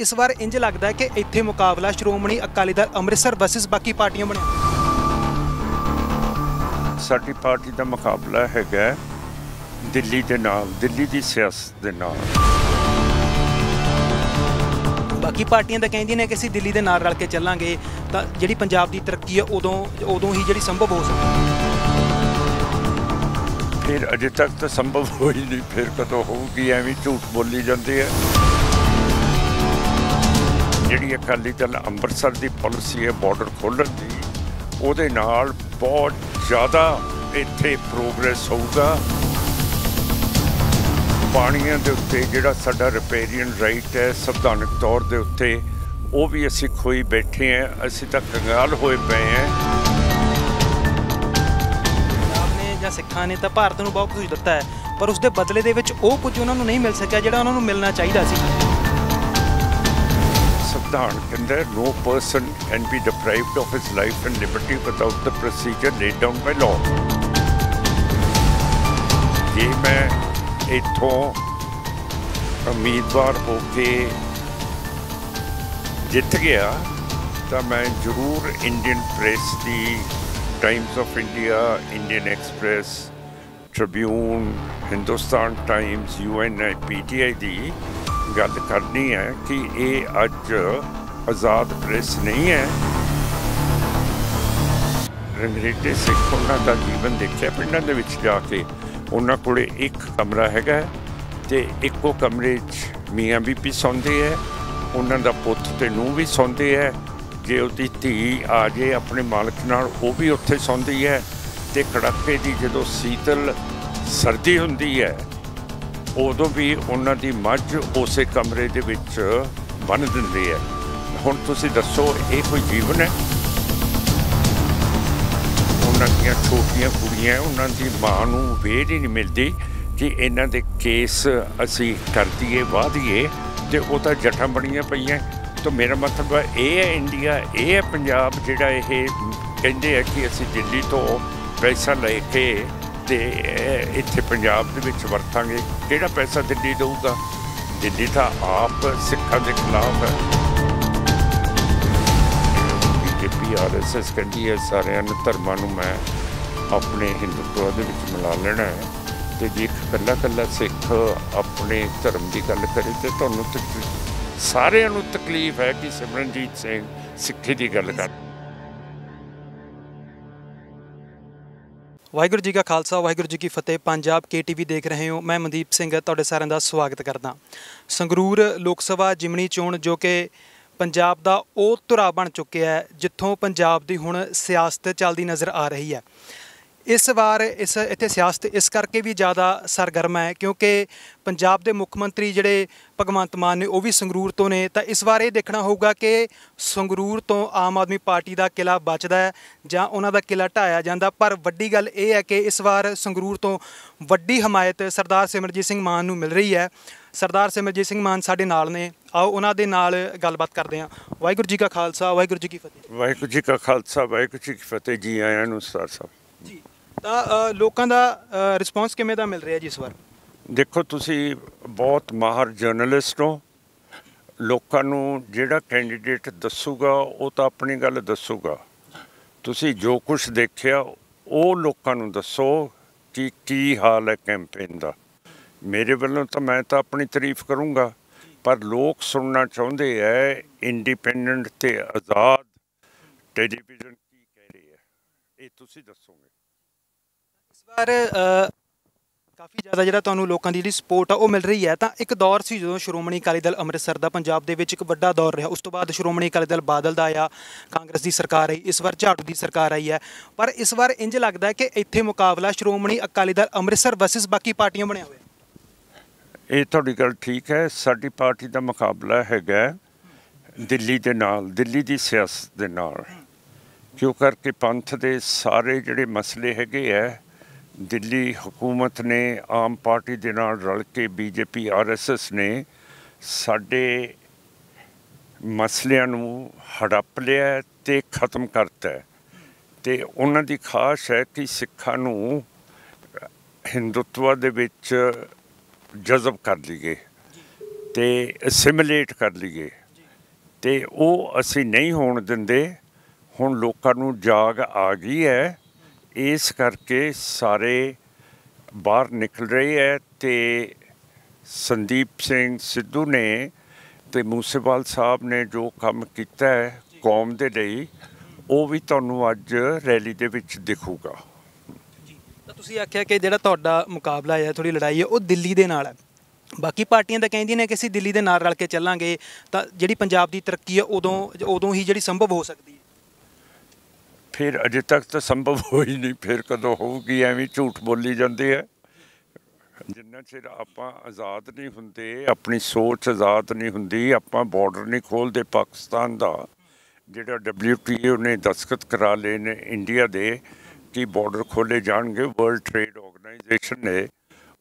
इस बार इंज लगता है कि इत्थे मुकाबला श्रोमणी अकाली दल अमृतसर वर्सेस बाकी पार्टियां बने। साडी पार्टी का मुकाबला है दिल्ली के नाल, दिल्ली की सियासत के नाल। बाकी पार्टियां तो कहंदियां ने कि असीं दिल्ली के नाल रल के चलांगे तां जिहड़ी पंजाब की तरक्की है उदों ही जिहड़ी संभव हो सकती। फिर अजे तक तो संभव हो ही नहीं, फिर कदों होगी? एवं झूठ बोली जाती है। जिहड़ी अकाली दल अंमृतसर की पॉलिसी है बॉर्डर खोलण की, उहदे नाल बहुत ज़्यादा इत्थे प्रोग्रेस होगा। पाणियां दे उत्ते जिहड़ा साडा रिपेरियन राइट है संविधानक तौर के उत्ते वो भी असीं खोई बैठे हैं, असीं तां कंगाल होए पे हैं। ਜਾਂ ਸਿੱਖਾਂ ਨੇ ਤਾਂ ਭਾਰਤ ਨੂੰ ਬਹੁਤ ਕੁਝ ਦਿੱਤਾ ਹੈ, ਪਰ ਉਸਦੇ ਬਦਲੇ ਦੇ ਵਿੱਚ ਉਹ ਕੁਝ ਉਹਨਾਂ ਨੂੰ ਨਹੀਂ ਮਿਲ ਸਕਿਆ ਜਿਹੜਾ ਉਹਨਾਂ ਨੂੰ ਮਿਲਣਾ ਚਾਹੀਦਾ ਸੀ। ਸੰਵਿਧਾਨ ਕਹਿੰਦਾ no person can be deprived of his life and liberty without the procedure laid down by law। ਜੇ ਮੈਂ ਇੱਥੋਂ ਉਮੀਦਵਾਰ ਹੋ ਕੇ ਜਿੱਤ ਗਿਆ ਤਾਂ ਮੈਂ ਜ਼ਰੂਰ Indian press the, times of India, Indian express, Tribune, Hindustan times, UNI PTI की गल करनी है कि ये अज आज़ाद प्रेस नहीं है। रंगरेटे सिख उन्होंने जीवन देखा पिंडों के जाके, उन्होंने को एक कमरा है तो एको कमरे मियाँ बीबी सौंदे है, उन्हों का पुत ते नूंह भी सौंदे है। जे उसकी धी आ जाए अपने मालक नाल, वो भी उत्थे सौंदी है। तो कड़ाके की जो शीतल सर्दी हुंदी है उदों भी उन्हां दी मझ उस कमरे दे विच बन दिंदे है। हुण तुसीं दसो ये कोई जीवन है? उन्हां दीयां छोटियां कुड़ियां, उन्हां दी मां नूं वेह ही नहीं मिलती कि इन्हां दे केस असीं कर दईए वाह दईए, ते वो तां जट्टां बणीआं पईआं। तो मेरा मतलब है ये है इंडिया, ये है पंजाब जिहड़ा ये कहंदे है कि असीं दिल्ली तो पैसा लेके ते इत्थे पंजाब दे विच वरतांगे। किहड़ा पैसा दिल्ली देऊगा? दिल्ली तो आप सिखां दे खिलाफ है। BJP RSS कहंदी है सारियां धर्मां नूं मैं अपने हिंदुत्व दे विच मिला लेना है, ते जे कल्ला कल्ला सिख अपने धर्म की गल करे तो तुहानूं सारिਆਂ ਨੂੰ तकलीफ है कि सिमरनजीत सिंह सिक्खी की गल कर। वाहिगुरू जी का खालसा, वाहिगुरू जी की फतेह। पंजाब KTV देख रहे हो, मैं मनदीप सिंह तुहाडे सारिਆਂ ਦਾ स्वागत करदा। संगरूर लोक सभा जिमनी चोण जो कि पंजाब का ਉਹ ਧੁਰਾ बन चुके है जिथों पंजाब की हुण सियासत चलती नज़र आ रही है। इस वार इत्थे सियासत इस करके भी ज़्यादा सरगर्म है क्योंकि पंजाब के मुख मंत्री जिहड़े भगवंत मान ने वो भी संगरूर तो ने। तो इस बार ये देखना होगा कि संगरूर तो आम आदमी पार्टी का किला बचदा है जां उन्हां दा किला ढाया जांदा। पर वड्डी गल ये है कि इस बार संगरूर तो वड्डी हमायत सरदार सिमरनजीत सिंह मान नूं मिल रही है। सरदार सिमरनजीत सिंह मान साडे नाल ने, आओ उन्हां दे नाल गलबात करदे हां। वाहिगुरू जी का खालसा, वाहिगुरू जी की फतेह। वाहिगुरू जी का खालसा, वाहिगुरू जी की फतेह। जी आयां नूं सरदार साहब जी। ਤਾਂ ਲੋਕਾਂ ਦਾ ਰਿਸਪੌਂਸ ਕਿਵੇਂ ਦਾ ਮਿਲ ਰਿਹਾ ਜੀ ਇਸ ਵਾਰ? ਦੇਖੋ ਤੁਸੀਂ ਬਹੁਤ ਮਾਹਰ ਜਰਨਲਿਸਟ ਹੋ, ਲੋਕਾਂ ਨੂੰ ਜਿਹੜਾ ਕੈਂਡੀਡੇਟ ਦੱਸੂਗਾ ਉਹ ਤਾਂ ਆਪਣੀ ਗੱਲ ਦੱਸੂਗਾ। ਤੁਸੀਂ ਜੋ ਕੁਝ ਦੇਖਿਆ ਉਹ ਲੋਕਾਂ ਨੂੰ ਦੱਸੋ ਕਿ ਕੀ ਹਾਲ ਹੈ ਕੈਂਪੇਨ ਦਾ। ਮੇਰੇ ਵੱਲੋਂ ਤਾਂ ਮੈਂ ਤਾਂ ਆਪਣੀ ਤਾਰੀਫ ਕਰੂੰਗਾ, ਪਰ ਲੋਕ ਸੁਣਨਾ ਚਾਹੁੰਦੇ ਹੈ ਇੰਡੀਪੈਂਡੈਂਟ ਤੇ ਆਜ਼ਾਦ ਟੈਲੀਵਿਜ਼ਨ ਕੀ ਕਹਿ ਰਹੀ ਹੈ, ਇਹ ਤੁਸੀਂ ਦੱਸੋਗੇ। इस बार काफ़ी ज़्यादा जिहड़ा तुहानूं लोकां दी जिहड़ी सपोर्ट आ वो मिल रही है। तो एक दौर सी जो श्रोमणी अकाली दल अमृतसर दा पंजाब दे विच एक वड्डा दौर रहा, उस तो बाद श्रोमणी अकाली दल बादल दा आया, कांग्रेस की सरकार आई, इस बार झाड़ू की सरकार आई है। पर इस बार इंज लगता है कि इत्थे मुकाबला श्रोमणी अकाली दल अमृतसर वर्सेस बाकी पार्टियां बनया होया। ये तुहाडी गल ठीक है। साडी पार्टी का मुकाबला हैगा दिल्ली दे नाल, दिल्ली की सियासत दे नाल, क्यों करके पंथ दे सारे जिहड़े मसले हैगे है दिल्ली हुकूमत ने आम पार्टी दे नाल रल के BJP RSS ने साडे मसलियां नूं हड़प लिया ते ख़त्म करता है। ते उन्हां दी ख्वाहिश है कि सिखां नूं हिंदुत्व दे विच जज़ब कर लीए ते एसिमिलेट कर लीए। ਤੇ ਉਹ ਅਸੀਂ ਨਹੀਂ ਹੋਣ ਦਿੰਦੇ। ਹੁਣ ਲੋਕਾਂ ਨੂੰ ਜਾਗ ਆ ਗਈ ਹੈ, ਇਸ ਕਰਕੇ ਸਾਰੇ ਬਾਹਰ ਨਿਕਲ ਰਹੇ ਹੈ। ਤੇ ਸੰਦੀਪ ਸਿੰਘ ਸਿੱਧੂ ਨੇ ਤੇ ਮੂਸੇਵਾਲ ਸਾਹਿਬ ਨੇ ਜੋ ਕੰਮ ਕੀਤਾ ਹੈ ਕੌਮ ਦੇ ਲਈ, ਉਹ ਵੀ ਤੁਹਾਨੂੰ ਅੱਜ ਰੈਲੀ ਦੇ ਵਿੱਚ ਦਿਖੂਗਾ। ਤਾਂ ਤੁਸੀਂ ਆਖਿਆ ਕਿ ਜਿਹੜਾ ਤੁਹਾਡਾ ਮੁਕਾਬਲਾ ਹੈ, ਥੋੜੀ ਲੜਾਈ ਹੈ, ਉਹ ਦਿੱਲੀ ਦੇ ਨਾਲ ਹੈ। ਬਾਕੀ ਪਾਰਟੀਆਂ ਤਾਂ ਕਹਿੰਦੀਆਂ ਨੇ ਕਿ ਅਸੀਂ ਦਿੱਲੀ ਦੇ ਨਾਲ ਰਲ ਕੇ ਚੱਲਾਂਗੇ, ਤਾਂ ਜਿਹੜੀ ਪੰਜਾਬ ਦੀ ਤਰੱਕੀ ਹੈ ਉਦੋਂ ਹੀ ਜਿਹੜੀ ਸੰਭਵ ਹੋ ਸਕਦੀ ਹੈ। ਫਿਰ ਅਜੇ ਤੱਕ ਤਾਂ ਸੰਭਵ ਹੋ ਹੀ ਨਹੀਂ, ਫਿਰ ਕਦੋਂ ਹੋਊਗੀ? ਐਵੇਂ ਝੂਠ ਬੋਲੀ ਜਾਂਦੇ ਆ। ਜਿੰਨਾ ਚਿਰ ਆਪਾਂ ਆਜ਼ਾਦ ਨਹੀਂ ਹੁੰਦੇ, ਆਪਣੀ ਸੋਚ ਆਜ਼ਾਦ ਨਹੀਂ ਹੁੰਦੀ, ਆਪਾਂ ਬਾਰਡਰ ਨਹੀਂ ਖੋਲ੍ਹਦੇ ਪਾਕਿਸਤਾਨ ਦਾ, ਜਿਹੜਾ WTO ਨੇ ਦਸਤਖਤ ਕਰਾ ਲਏ ਨੇ ਇੰਡੀਆ ਦੇ ਕਿ ਬਾਰਡਰ ਖੋਲ੍ਹੇ ਜਾਣਗੇ ਵਰਲਡ ਟ੍ਰੇਡ ਆਰਗੇਨਾਈਜੇਸ਼ਨ ਨੇ,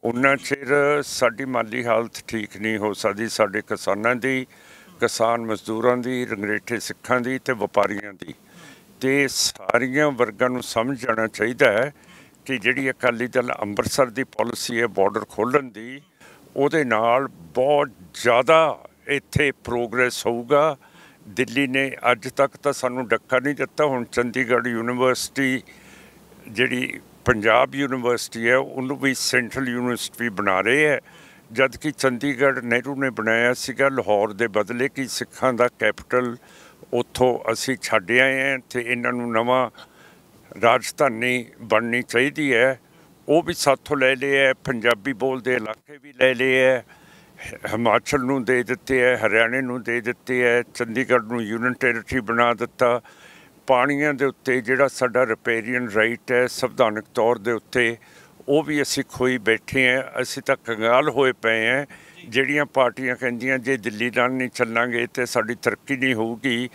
ਉਹਨਾਂ ਚਿਰ ਸਾਡੀ ਮਾਲੀ ਹਾਲਤ ਠੀਕ ਨਹੀਂ ਹੋ ਸਕਦੀ। ਸਾਡੇ ਕਿਸਾਨਾਂ ਦੀ, ਕਿਸਾਨ ਮਜ਼ਦੂਰਾਂ ਦੀ, ਰੰਗਰੇਟੇ ਸਿੱਖਾਂ ਦੀ ਅਤੇ ਵਪਾਰੀਆਂ ਦੀ। ਅਤੇ ਸਾਰੀਆਂ ਵਰਗਾਂ ਨੂੰ ਸਮਝ ਜਾਣਾ ਚਾਹੀਦਾ ਹੈ ਕਿ ਜਿਹੜੀ ਅਕਾਲੀ ਦਲ ਅੰਮ੍ਰਿਤਸਰ ਦੀ ਪਾਲਿਸੀ ਹੈ ਬਾਰਡਰ ਖੋਲ੍ਹਣ ਦੀ, ਉਹਦੇ ਨਾਲ ਬਹੁਤ ਜ਼ਿਆਦਾ ਇੱਥੇ ਪ੍ਰੋਗਰੈਸ ਹੋਊਗਾ। ਦਿੱਲੀ ਨੇ ਅੱਜ ਤੱਕ ਤਾਂ ਸਾਨੂੰ ਡੱਕਾ ਨਹੀਂ ਦਿੱਤਾ। ਹੁਣ ਚੰਡੀਗੜ੍ਹ ਯੂਨੀਵਰਸਿਟੀ ਜਿਹੜੀ ਪੰਜਾਬ ਯੂਨੀਵਰਸਿਟੀ ਹੈ ਉਹਨੂੰ ਵੀ ਸੈਂਟਰਲ ਯੂਨੀਵਰਸਿਟੀ ਬਣਾ ਰਹੇ ਹੈ, ਜਦ ਕਿ ਚੰਡੀਗੜ੍ਹ ਨਹਿਰੂ ਨੇ ਬਣਾਇਆ ਸੀਗਾ ਲਾਹੌਰ ਦੇ ਬਦਲੇ ਕਿ ਸਿੱਖਾਂ ਦਾ ਕੈਪੀਟਲ ਉੱਥੋਂ ਅਸੀਂ ਛੱਡ ਆਏ ਹਾਂ ਅਤੇ ਇਹਨਾਂ ਨੂੰ ਨਵਾਂ ਰਾਜਧਾਨੀ ਬਣਨੀ ਚਾਹੀਦੀ ਹੈ। ਉਹ ਵੀ ਸਾਥੋਂ ਲੈ ਲਏ ਹੈ। ਪੰਜਾਬੀ ਬੋਲਦੇ ਇਲਾਕੇ ਵੀ ਲੈ ਲਏ ਹੈ, ਹਿਮਾਚਲ ਨੂੰ ਦੇ ਦਿੱਤੇ ਹੈ, ਹਰਿਆਣੇ ਨੂੰ ਦੇ ਦਿੱਤੇ ਹੈ, ਚੰਡੀਗੜ੍ਹ ਨੂੰ ਯੂਨੀਅਨ ਟੈਰੀਟਰੀ ਬਣਾ ਦਿੱਤਾ। ਪਾਣੀਆਂ ਦੇ ਉੱਤੇ ਜਿਹੜਾ ਸਾਡਾ ਰਿਪੇਰੀਅਨ ਰਾਈਟ ਹੈ ਸੰਵਿਧਾਨਕ ਤੌਰ ਦੇ ਉੱਤੇ, ਉਹ ਵੀ ਅਸੀਂ ਖੋਈ ਬੈਠੇ ਹਾਂ। ਅਸੀਂ ਤਾਂ ਕੰਗਾਲ ਹੋਏ ਪਏ ਹਾਂ। ਜਿਹੜੀਆਂ ਪਾਰਟੀਆਂ ਕਹਿੰਦੀਆਂ ਜੇ ਦਿੱਲੀ ਨਾਲ ਨਹੀਂ ਚੱਲਾਂਗੇ ਤਾਂ ਸਾਡੀ ਤਰੱਕੀ ਨਹੀਂ ਹੋਊਗੀ,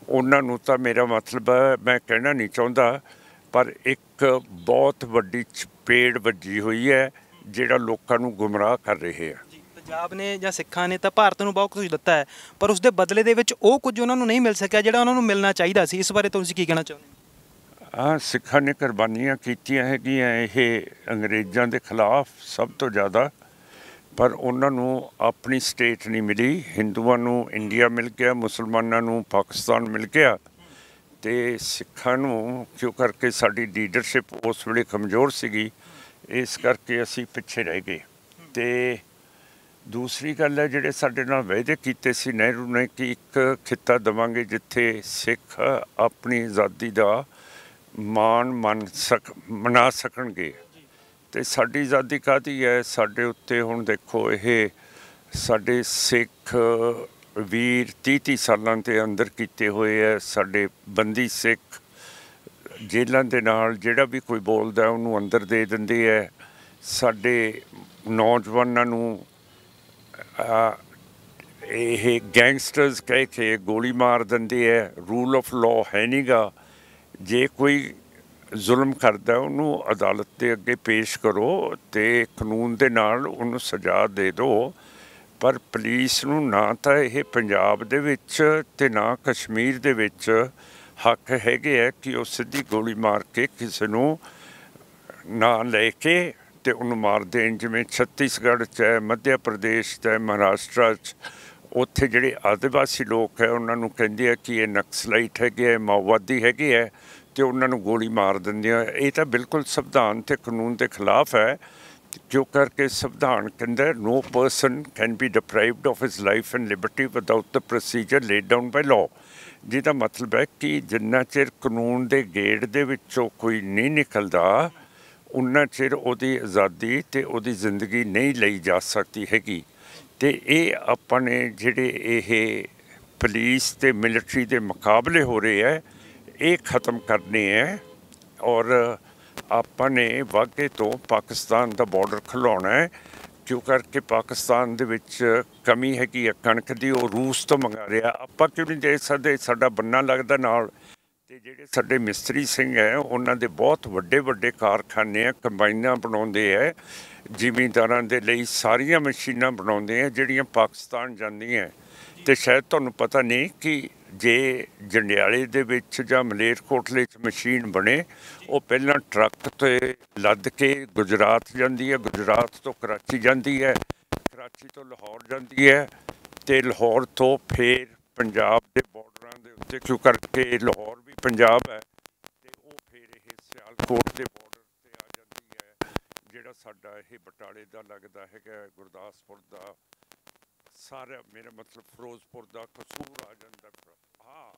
ਉਹਨਾਂ ਨੂੰ ਤਾਂ ਮੇਰਾ ਮਤਲਬ ਮੈਂ ਕਹਿਣਾ ਨਹੀਂ ਚਾਹੁੰਦਾ, ਪਰ ਇੱਕ ਬਹੁਤ ਵੱਡੀ ਚਪੇੜ ਵੱਜੀ ਹੋਈ ਹੈ ਜਿਹੜਾ ਲੋਕਾਂ ਨੂੰ ਗੁੰਮਰਾਹ ਕਰ ਰਹੇ ਆ। ਪੰਜਾਬ ਨੇ ਜਾਂ ਸਿੱਖਾਂ ਨੇ ਤਾਂ ਭਾਰਤ ਨੂੰ ਬਹੁਤ ਕੁਝ ਦਿੱਤਾ ਹੈ, ਪਰ ਉਸ ਦੇ ਬਦਲੇ ਦੇ ਵਿੱਚ ਉਹ ਕੁਝ ਉਹਨਾਂ ਨੂੰ ਨਹੀਂ ਮਿਲ ਸਕਿਆ ਜਿਹੜਾ ਉਹਨਾਂ ਨੂੰ ਮਿਲਣਾ ਚਾਹੀਦਾ ਸੀ। ਇਸ ਬਾਰੇ ਤੁਸੀਂ ਕੀ ਕਹਿਣਾ ਚਾਹੁੰਦੇ ਹੋ? ਹਾਂ, ਸਿੱਖਾਂ ਨੇ ਕੁਰਬਾਨੀਆਂ ਕੀਤੀਆਂ ਹੈਗੀਆਂ ਇਹ ਅੰਗਰੇਜ਼ਾਂ ਦੇ ਖਿਲਾਫ ਸਭ ਤੋਂ ਜ਼ਿਆਦਾ, ਪਰ ਉਹਨਾਂ ਨੂੰ ਆਪਣੀ ਸਟੇਟ ਨਹੀਂ ਮਿਲੀ। ਹਿੰਦੂਆਂ ਨੂੰ ਇੰਡੀਆ ਮਿਲ ਗਿਆ, ਮੁਸਲਮਾਨਾਂ ਨੂੰ ਪਾਕਿਸਤਾਨ ਮਿਲ ਗਿਆ, ਅਤੇ ਸਿੱਖਾਂ ਨੂੰ ਕਿਉਂ ਕਰਕੇ ਸਾਡੀ ਲੀਡਰਸ਼ਿਪ ਉਸ ਵੇਲੇ ਕਮਜ਼ੋਰ ਸੀਗੀ, ਇਸ ਕਰਕੇ ਅਸੀਂ ਪਿੱਛੇ ਰਹਿ ਗਏ। ਅਤੇ ਦੂਸਰੀ ਗੱਲ ਹੈ, ਜਿਹੜੇ ਸਾਡੇ ਨਾਲ ਵਾਅਦੇ ਕੀਤੇ ਸੀ ਨਹਿਰੂ ਨੇ ਕਿ ਇੱਕ ਖਿੱਤਾ ਦੇਵਾਂਗੇ ਜਿੱਥੇ ਸਿੱਖ ਆਪਣੀ ਆਜ਼ਾਦੀ ਦਾ ਮਾਣ ਮਨਾ ਸਕਣਗੇ, ਅਤੇ ਸਾਡੀ ਆਜ਼ਾਦੀ ਕਾਹਦੀ ਹੈ? ਸਾਡੇ ਉੱਤੇ ਹੁਣ ਦੇਖੋ, ਇਹ ਸਾਡੇ ਸਿੱਖ ਵੀਰ 30 ਸਾਲਾਂ ਦੇ ਅੰਦਰ ਕੀਤੇ ਹੋਏ ਹੈ। ਸਾਡੇ ਬੰਦੀ ਸਿੱਖ ਜੇਲ੍ਹਾਂ ਦੇ ਨਾਲ ਜਿਹੜਾ ਵੀ ਕੋਈ ਬੋਲਦਾ ਉਹਨੂੰ ਅੰਦਰ ਦੇ ਦਿੰਦੇ ਹੈ। ਸਾਡੇ ਨੌਜਵਾਨਾਂ ਨੂੰ ਇਹ ਗੈਂਗਸਟਰਸ ਕਹਿ ਕੇ ਗੋਲੀ ਮਾਰ ਦਿੰਦੇ ਹੈ। ਰੂਲ ਆਫ ਲਾਅ ਹੈ ਨਹੀਂ ਗਾ। ਜੇ ਕੋਈ ਜ਼ੁਲਮ ਕਰਦਾ ਉਹਨੂੰ ਅਦਾਲਤ ਦੇ ਅੱਗੇ ਪੇਸ਼ ਕਰੋ ਅਤੇ ਕਾਨੂੰਨ ਦੇ ਨਾਲ ਉਹਨੂੰ ਸਜ਼ਾ ਦੇ ਦਿਓ, ਪਰ ਪੁਲਿਸ ਨੂੰ ਨਾ ਤਾਂ ਇਹ ਪੰਜਾਬ ਦੇ ਵਿੱਚ ਅਤੇ ਨਾ ਕਸ਼ਮੀਰ ਦੇ ਵਿੱਚ ਹੱਕ ਹੈਗੇ ਹੈ ਕਿ ਉਹ ਸਿੱਧੀ ਗੋਲੀ ਮਾਰ ਕੇ ਕਿਸੇ ਨੂੰ ਨਾ ਲੈ ਕੇ ਅਤੇ ਉਹਨੂੰ ਮਾਰ ਦੇਣ। ਜਿਵੇਂ ਛੱਤੀਸਗੜ੍ਹ 'ਚ ਹੈ, ਮੱਧ ਪ੍ਰਦੇਸ਼ 'ਚ ਹੈ, ਮਹਾਰਾਸ਼ਟਰ 'ਚ, ਉੱਥੇ ਜਿਹੜੇ ਆਦਿਵਾਸੀ ਲੋਕ ਹੈ ਉਹਨਾਂ ਨੂੰ ਕਹਿੰਦੇ ਆ ਕਿ ਇਹ ਨਕਸਲਾਈਟ ਹੈਗੇ ਹੈ, ਮਾਓਵਾਦੀ ਹੈਗੇ ਹੈ, ਅਤੇ ਉਹਨਾਂ ਨੂੰ ਗੋਲੀ ਮਾਰ ਦਿੰਦੇ ਆ। ਇਹ ਤਾਂ ਬਿਲਕੁਲ ਸੰਵਿਧਾਨ ਅਤੇ ਕਾਨੂੰਨ ਦੇ ਖਿਲਾਫ ਹੈ, ਕਿਉਂ ਕਰਕੇ ਸੰਵਿਧਾਨ ਕਹਿੰਦਾ no person can be deprived of his life and liberty without the procedure laid down by law. ਜਿਹਦਾ ਮਤਲਬ ਹੈ ਕਿ ਜਿੰਨਾ ਚਿਰ ਕਾਨੂੰਨ ਦੇ ਗੇੜ ਦੇ ਵਿੱਚੋਂ ਕੋਈ ਨਹੀਂ ਨਿਕਲਦਾ, ਉਨਾ ਚਿਰ ਉਹਦੀ ਆਜ਼ਾਦੀ ਅਤੇ ਉਹਦੀ ਜ਼ਿੰਦਗੀ ਨਹੀਂ ਲਈ ਜਾ ਸਕਦੀ ਹੈਗੀ। ਅਤੇ ਇਹ ਆਪਾਂ ਨੇ ਜਿਹੜੇ ਇਹ ਪੁਲਿਸ ਅਤੇ ਮਿਲਟਰੀ ਦੇ ਮੁਕਾਬਲੇ ਹੋ ਰਹੇ ਹੈ, ਇਹ ਖ਼ਤਮ ਕਰਨੇ ਹੈ। ਔਰ ਆਪਾਂ ਨੇ ਵਾਘੇ ਤੋਂ ਪਾਕਿਸਤਾਨ ਦਾ ਬਾਰਡਰ ਖੁਲਾਉਣਾ ਹੈ, ਕਿਉਂ ਕਰਕੇ ਪਾਕਿਸਤਾਨ ਦੇ ਵਿੱਚ ਕਮੀ ਹੈਗੀ ਹੈ ਕਣਕ ਦੀ, ਉਹ ਰੂਸ ਤੋਂ ਮੰਗਾ ਰਿਹਾ। ਆਪਾਂ ਕਿਉਂ ਨਹੀਂ ਦੇ ਸਕਦੇ? ਸਾਡਾ ਬੰਨਾ ਲੱਗਦਾ ਨਾਲ। ਅਤੇ ਜਿਹੜੇ ਸਾਡੇ ਮਿਸਤਰੀ ਸਿੰਘ ਹੈ ਉਹਨਾਂ ਦੇ ਬਹੁਤ ਵੱਡੇ ਵੱਡੇ ਕਾਰਖਾਨੇ ਆ, ਕੰਬਾਈਨਾਂ ਬਣਾਉਂਦੇ ਹੈ, ਜ਼ਿਮੀਂਦਾਰਾਂ ਦੇ ਲਈ ਸਾਰੀਆਂ ਮਸ਼ੀਨਾਂ ਬਣਾਉਂਦੇ ਆ ਜਿਹੜੀਆਂ ਪਾਕਿਸਤਾਨ ਜਾਂਦੀਆਂ। ਅਤੇ ਸ਼ਾਇਦ ਤੁਹਾਨੂੰ ਪਤਾ ਨਹੀਂ ਕਿ ਜੇ ਜੰਡਿਆਲੇ ਦੇ ਵਿੱਚ ਜਾਂ ਮਲੇਰਕੋਟਲੇ 'ਚ ਮਸ਼ੀਨ ਬਣੇ, ਉਹ ਪਹਿਲਾਂ ਟਰੱਕ 'ਤੇ ਲੱਦ ਕੇ ਗੁਜਰਾਤ ਜਾਂਦੀ ਹੈ, ਗੁਜਰਾਤ ਤੋਂ ਕਰਾਚੀ ਜਾਂਦੀ ਹੈ, ਕਰਾਚੀ ਤੋਂ ਲਾਹੌਰ ਜਾਂਦੀ ਹੈ, ਅਤੇ ਲਾਹੌਰ ਤੋਂ ਫਿਰ ਪੰਜਾਬ ਦੇ ਬਾਰਡਰਾਂ ਦੇ ਉੱਤੇ, ਕਿਉਂ ਕਰਕੇ ਲਾਹੌਰ ਵੀ ਪੰਜਾਬ ਹੈ, ਤੇ ਉਹ ਫਿਰ ਇਹ ਸਿਆਲਕੋਟ ਦੇ ਬਾਰਡਰ ਤੇ ਆ ਜਾਂਦੀ ਹੈ, ਜਿਹੜਾ ਸਾਡਾ ਇਹ ਬਟਾਲੇ ਦਾ ਲੱਗਦਾ ਹੈਗਾ, ਗੁਰਦਾਸਪੁਰ ਦਾ, ਸਾਰਾ ਮੇਰਾ ਮਤਲਬ ਫਿਰੋਜ਼ਪੁਰ ਦਾ, ਕਸੂਰ ਆ ਜਾਂਦਾ। ਹਾਂ,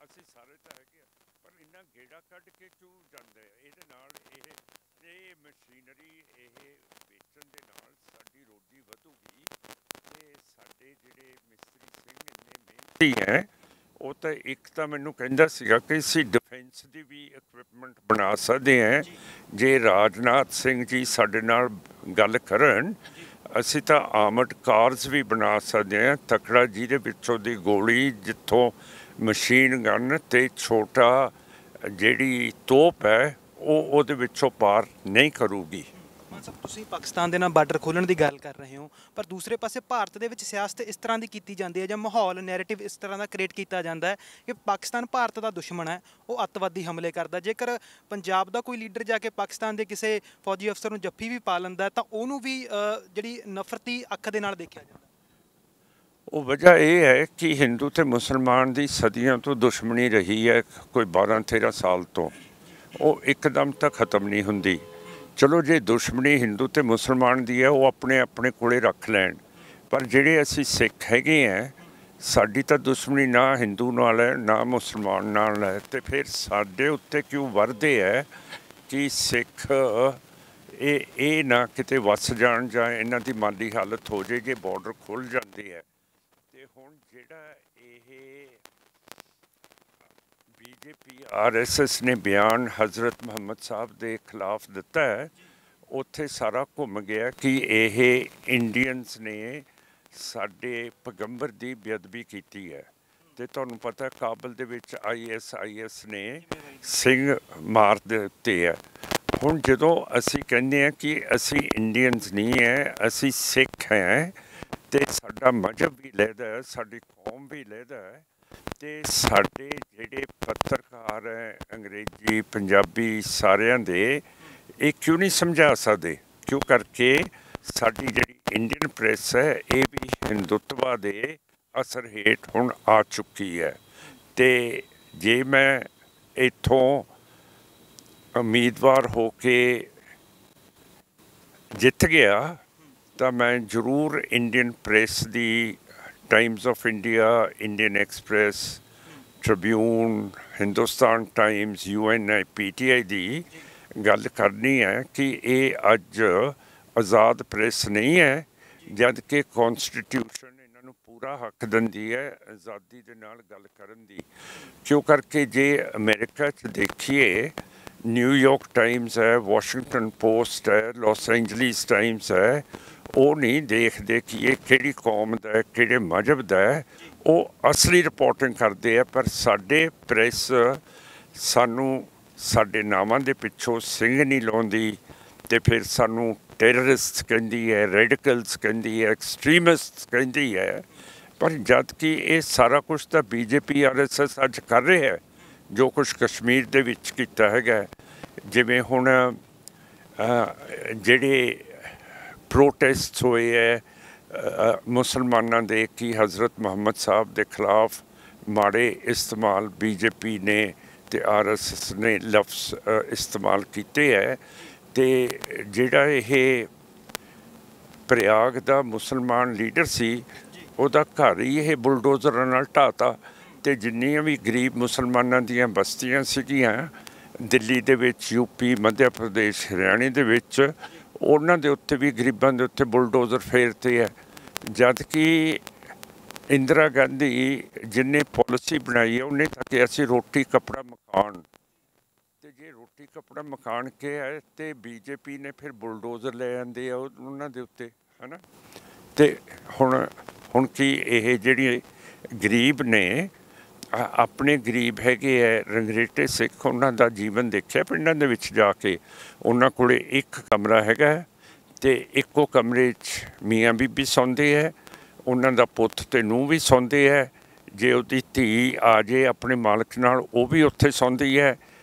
ਅਸੀਂ ਸਾਰੇ ਤਾਂ ਹੈਗੇ, ਪਰ ਇੰਨਾ ਗੇੜਾ ਕੱਢ ਕੇ ਕਿਉਂ ਜਾਂਦੇ ਆ? ਇਹਦੇ ਨਾਲ ਇਹ ਮਸ਼ੀਨਰੀ ਇਹ ਵੇਚਣ ਦੇ ਨਾਲ ਸਾਡੀ ਰੋਜੀ ਵਧੂਗੀ, ਤੇ ਸਾਡੇ ਜਿਹੜੇ ਮਿਸਤਰੀ ਸਿੰਘ ਇੰਨੇ ਮਿਹਨਤੀ ਹੈ, ਉਹ ਤਾਂ ਇੱਕ ਤਾਂ ਮੈਨੂੰ ਕਹਿੰਦਾ ਸੀਗਾ ਕਿ ਅਸੀਂ ਡਿਫੈਂਸ ਦੀ ਵੀ ਇਕਵਿਪਮੈਂਟ ਬਣਾ ਸਕਦੇ ਹਾਂ, ਜੇ ਰਾਜਨਾਥ ਸਿੰਘ ਜੀ ਸਾਡੇ ਨਾਲ ਗੱਲ ਕਰਨ, ਅਸੀਂ ਤਾਂ ਆਰਮਡ ਕਾਰਸ ਵੀ ਬਣਾ ਸਕਦੇ ਹਾਂ ਤਕੜਾ, ਜਿਹਦੇ ਵਿੱਚੋਂ ਦੀ ਗੋਲੀ ਜਿੱਥੋਂ ਮਸ਼ੀਨ ਗਨ ਤੇ ਛੋਟਾ ਜਿਹੜੀ ਤੋਪ ਹੈ ਉਹ ਉਹਦੇ ਵਿੱਚੋਂ ਪਾਰ ਨਹੀਂ ਕਰੂਗੀ। ਤੁਸੀਂ ਪਾਕਿਸਤਾਨ ਦੇ ਨਾਲ ਬਾਰਡਰ ਖੋਲ੍ਹਣ ਦੀ ਗੱਲ ਕਰ ਰਹੇ ਹੋ, ਪਰ ਦੂਸਰੇ ਪਾਸੇ ਭਾਰਤ ਦੇ ਵਿੱਚ ਸਿਆਸਤ ਇਸ ਤਰ੍ਹਾਂ ਦੀ ਕੀਤੀ ਜਾਂਦੀ ਹੈ, ਜਾਂ ਮਾਹੌਲ ਨੈਰੇਟਿਵ ਇਸ ਤਰ੍ਹਾਂ ਦਾ ਕ੍ਰੀਏਟ ਕੀਤਾ ਜਾਂਦਾ ਹੈ ਕਿ ਪਾਕਿਸਤਾਨ ਭਾਰਤ ਦਾ ਦੁਸ਼ਮਣ ਹੈ, ਉਹ ਅੱਤਵਾਦੀ ਹਮਲੇ ਕਰਦਾ। ਜੇਕਰ ਪੰਜਾਬ ਦਾ ਕੋਈ ਲੀਡਰ ਜਾ ਕੇ ਪਾਕਿਸਤਾਨ ਦੇ ਕਿਸੇ ਫੌਜੀ ਅਫਸਰ ਨੂੰ ਜੱਫੀ ਵੀ ਪਾ ਲੈਂਦਾ ਤਾਂ ਉਹਨੂੰ ਵੀ ਜਿਹੜੀ ਨਫ਼ਰਤੀ ਅੱਖ ਦੇ ਨਾਲ ਦੇਖਿਆ ਜਾਂਦਾ। ਉਹ ਵਜ੍ਹਾ ਇਹ ਹੈ ਕਿ ਹਿੰਦੂ ਤੇ ਮੁਸਲਮਾਨ ਦੀ ਸਦੀਆਂ ਤੋਂ ਦੁਸ਼ਮਣੀ ਰਹੀ ਹੈ, ਕੋਈ 12-13 ਸਾਲ ਤੋਂ, ਉਹ ਇੱਕਦਮ ਤਾਂ ਖਤਮ ਨਹੀਂ ਹੁੰਦੀ। ਚਲੋ ਜੇ ਦੁਸ਼ਮਣੀ ਹਿੰਦੂ ਤੇ ਮੁਸਲਮਾਨ ਦੀ ਹੈ, ਉਹ ਆਪਣੇ ਆਪਣੇ ਕੋਲੇ ਰੱਖ ਲੈਣ, ਪਰ ਜਿਹੜੇ ਅਸੀਂ ਸਿੱਖ ਹੈਗੇ ਹੈ, ਸਾਡੀ ਤਾਂ ਦੁਸ਼ਮਣੀ ਨਾ ਹਿੰਦੂ ਨਾਲ ਹੈ ਨਾ ਮੁਸਲਮਾਨ ਨਾਲ ਹੈ, ਤੇ ਫਿਰ ਸਾਡੇ ਉੱਤੇ ਕਿਉਂ ਵਰਦੇ ਹੈ ਕਿ ਸਿੱਖ ਇਹ ਨਾ ਕਿਤੇ ਵਸ ਜਾਣ ਜਾਂ ਇਹਨਾਂ ਦੀ ਮਾਲੀ ਹਾਲਤ ਹੋ ਜਾਏ ਜੇ ਬਾਰਡਰ ਖੁੱਲ੍ਹ ਜਾਂਦੇ ਹੈ। ਤੇ ਹੁਣ ਜਿਹੜਾ ਇਹ BJP RSS ਨੇ ਬਿਆਨ ਹਜ਼ਰਤ ਮੁਹੰਮਦ ਸਾਹਿਬ ਦੇ ਖਿਲਾਫ ਦਿੱਤਾ ਹੈ, ਉੱਥੇ ਸਾਰਾ ਘੁੰਮ ਗਿਆ ਕਿ ਇਹ ਇੰਡੀਅਨਸ ਨੇ ਸਾਡੇ ਪੈਗੰਬਰ ਦੀ ਬੇਅਦਬੀ ਕੀਤੀ ਹੈ। ਤੇ ਤੁਹਾਨੂੰ ਪਤਾ ਕਾਬਲ ਦੇ ਵਿੱਚ ISIS ਨੇ ਸਿੰਘ ਮਾਰ ਦਿੱਤੇ ਹੈ। ਹੁਣ ਜਦੋਂ ਅਸੀਂ ਕਹਿੰਦੇ ਹਾਂ ਕਿ ਅਸੀਂ ਇੰਡੀਅਨਸ ਨਹੀਂ ਹੈ, ਅਸੀਂ ਸਿੱਖ ਹੈ, ਤੇ ਸਾਡਾ ਮਜ਼ਹਬ ਵੀ ਲਹਿਦਾ ਹੈ, ਸਾਡੀ ਕੌਮ ਵੀ ਲਹਿਦਾ ਹੈ, ਤੇ ਸਾਡੇ ਜਿਹੜੇ ਪੱਤਰਕਾਰ ਹੈ ਅੰਗਰੇਜ਼ੀ ਪੰਜਾਬੀ ਸਾਰਿਆਂ ਦੇ ਇਹ ਕਿਉਂ ਨਹੀਂ ਸਮਝਾ ਸਕਦੇ? ਕਿਉਂ ਕਰਕੇ ਸਾਡੀ ਜਿਹੜੀ ਇੰਡੀਅਨ ਪ੍ਰੈਸ ਹੈ ਇਹ ਵੀ ਹਿੰਦੂਤਵਾ ਦੇ ਅਸਰ ਹੇਠ ਹੁਣ ਆ ਚੁੱਕੀ ਹੈ। ਤੇ ਜੇ ਮੈਂ ਇੱਥੋਂ ਉਮੀਦਵਾਰ ਹੋ ਕੇ ਜਿੱਤ ਗਿਆ ਤਾਂ ਮੈਂ ਜ਼ਰੂਰ Indian press the, Times of India, Indian express, Tribune, Hindustan Times, UNI PTI ਦੀ ਗੱਲ ਕਰਨੀ ਹੈ ਕਿ ਇਹ ਅੱਜ ਆਜ਼ਾਦ ਪ੍ਰੈਸ ਨਹੀਂ ਹੈ, ਜਦ ਕਿ ਕੌਨਸਟੀਟਿਊਸ਼ਨ ਇਹਨਾਂ ਨੂੰ ਪੂਰਾ ਹੱਕ ਦਿੰਦੀ ਹੈ ਆਜ਼ਾਦੀ ਦੇ ਨਾਲ ਗੱਲ ਕਰਨ ਦੀ। ਕਿਉਂ ਕਰਕੇ ਜੇ ਅਮਰੀਕਾ 'ਚ ਦੇਖੀਏ, ਨਿਊਯਾਰਕ ਟਾਈਮਜ਼ ਹੈ, ਵਾਸ਼ਿੰਗਟਨ ਪੋਸਟ ਹੈ, ਲਾਸ ਐਂਜਲਿਸ ਟਾਈਮਜ਼ ਹੈ, ਉਹ ਨਹੀਂ ਦੇਖਦੇ ਕਿ ਇਹ ਕਿਹੜੀ ਕੌਮ ਦਾ ਹੈ, ਕਿਹੜੇ ਮਜ਼ਹਬ ਦਾ ਹੈ, ਉਹ ਅਸਲੀ ਰਿਪੋਰਟਿੰਗ ਕਰਦੇ ਆ। ਪਰ ਸਾਡੇ ਪ੍ਰੈਸ ਸਾਨੂੰ ਸਾਡੇ ਨਾਵਾਂ ਦੇ ਪਿੱਛੋਂ ਸਿੰਘ ਨਹੀਂ ਲਾਉਂਦੀ, ਤੇ ਫਿਰ ਸਾਨੂੰ ਟੈਰਰਿਸਟ ਕਹਿੰਦੀ ਹੈ, ਰੈਡੀਕਲਸ ਕਹਿੰਦੀ ਹੈ, ਐਕਸਟ੍ਰੀਮਿਸਟ ਕਹਿੰਦੀ ਹੈ। ਪਰ ਜਦ ਕਿ ਇਹ ਸਾਰਾ ਕੁਛ ਤਾਂ BJP RSS ਅੱਜ ਕਰ ਰਿਹਾ ਹੈ, ਜੋ ਕੁਛ ਕਸ਼ਮੀਰ ਦੇ ਵਿੱਚ ਕੀਤਾ ਹੈਗਾ। ਜਿਵੇਂ ਹੁਣ ਜਿਹੜੇ ਪ੍ਰੋਟੈਸਟ ਹੋਏ ਹੈ ਮੁਸਲਮਾਨਾਂ ਦੇ ਕਿ ਹਜ਼ਰਤ ਮੁਹੰਮਦ ਸਾਹਿਬ ਦੇ ਖਿਲਾਫ ਮਾੜੇ ਇਸਤੇਮਾਲ BJP ਨੇ ਤੇ RSS ਨੇ ਲਫ਼ਜ਼ ਇਸਤੇਮਾਲ ਕੀਤੇ ਹੈ, ਤੇ ਜਿਹੜਾ ਇਹ ਪ੍ਰਯਾਗ ਦਾ ਮੁਸਲਮਾਨ ਲੀਡਰ ਸੀ ਉਹਦਾ ਘਰ ਹੀ ਇਹ ਬੁਲਡੋਜ਼ਰਾਂ ਨਾਲ ਢਾਤਾ, ਤੇ ਜਿੰਨੀਆਂ ਵੀ ਗਰੀਬ ਮੁਸਲਮਾਨਾਂ ਦੀਆਂ ਬਸਤੀਆਂ ਸੀਗੀਆਂ ਦਿੱਲੀ ਦੇ ਵਿੱਚ, UP, ਮੱਧ ਪ੍ਰਦੇਸ਼, ਹਰਿਆਣੇ ਦੇ ਵਿੱਚ, ਉਹਨਾਂ ਦੇ ਉੱਤੇ ਵੀ ਗਰੀਬਾਂ ਦੇ ਉੱਤੇ ਬੁਲਡੋਜ਼ਰ ਫੇਰਤੇ ਹੈ। ਜਦ ਕਿ ਇੰਦਰਾ ਗਾਂਧੀ ਜਿੰਨੇ ਪਾਲਿਸੀ ਬਣਾਈ ਹੈ ਉਹਨੇ ਤਾਂ ਕਿ ਅਸੀਂ ਰੋਟੀ ਕੱਪੜਾ ਮਕਾਨ, ਤੇ ਜੇ ਰੋਟੀ ਕੱਪੜਾ ਮਕਾਨ ਕੇ ਹੈ ਤੇ BJP ਨੇ ਫਿਰ ਬੁਲਡੋਜ਼ਰ ਲੈ ਆਂਦੇ ਆ ਉਹਨਾਂ ਦੇ ਉੱਤੇ, ਹੈ ਨਾ। ਤੇ ਹੁਣ ਕੀ ਇਹ ਜਿਹੜੇ ਗਰੀਬ ਨੇ ਆਪਣੇ ਗਰੀਬ ਹੈਗੇ ਹੈ ਰੰਗਰੇਟੇ ਸਿੱਖ, ਉਹਨਾਂ ਦਾ ਜੀਵਨ ਦੇਖਿਆ ਪਿੰਡਾਂ ਦੇ ਵਿੱਚ ਜਾ ਕੇ? ਉਹਨਾਂ ਕੋਲ ਇੱਕ ਕਮਰਾ ਹੈਗਾ, ਤੇ ਇੱਕੋ ਕਮਰੇ 'ਚ ਮੀਆਂ ਬੀਬੀ ਸੌਂਦੇ ਹੈ, ਉਹਨਾਂ ਦਾ ਪੁੱਤ ਤੇ ਨੂੰਹ ਵੀ ਸੌਂਦੇ ਹੈ। ਜੇ ਉਹਦੀ ਧੀ ਆ ਜੇ ਆਪਣੇ ਮਾਲਕ ਨਾਲ, ਉਹ ਵੀ ਉੱਥੇ ਸੌਂਦੀ ਹੈ।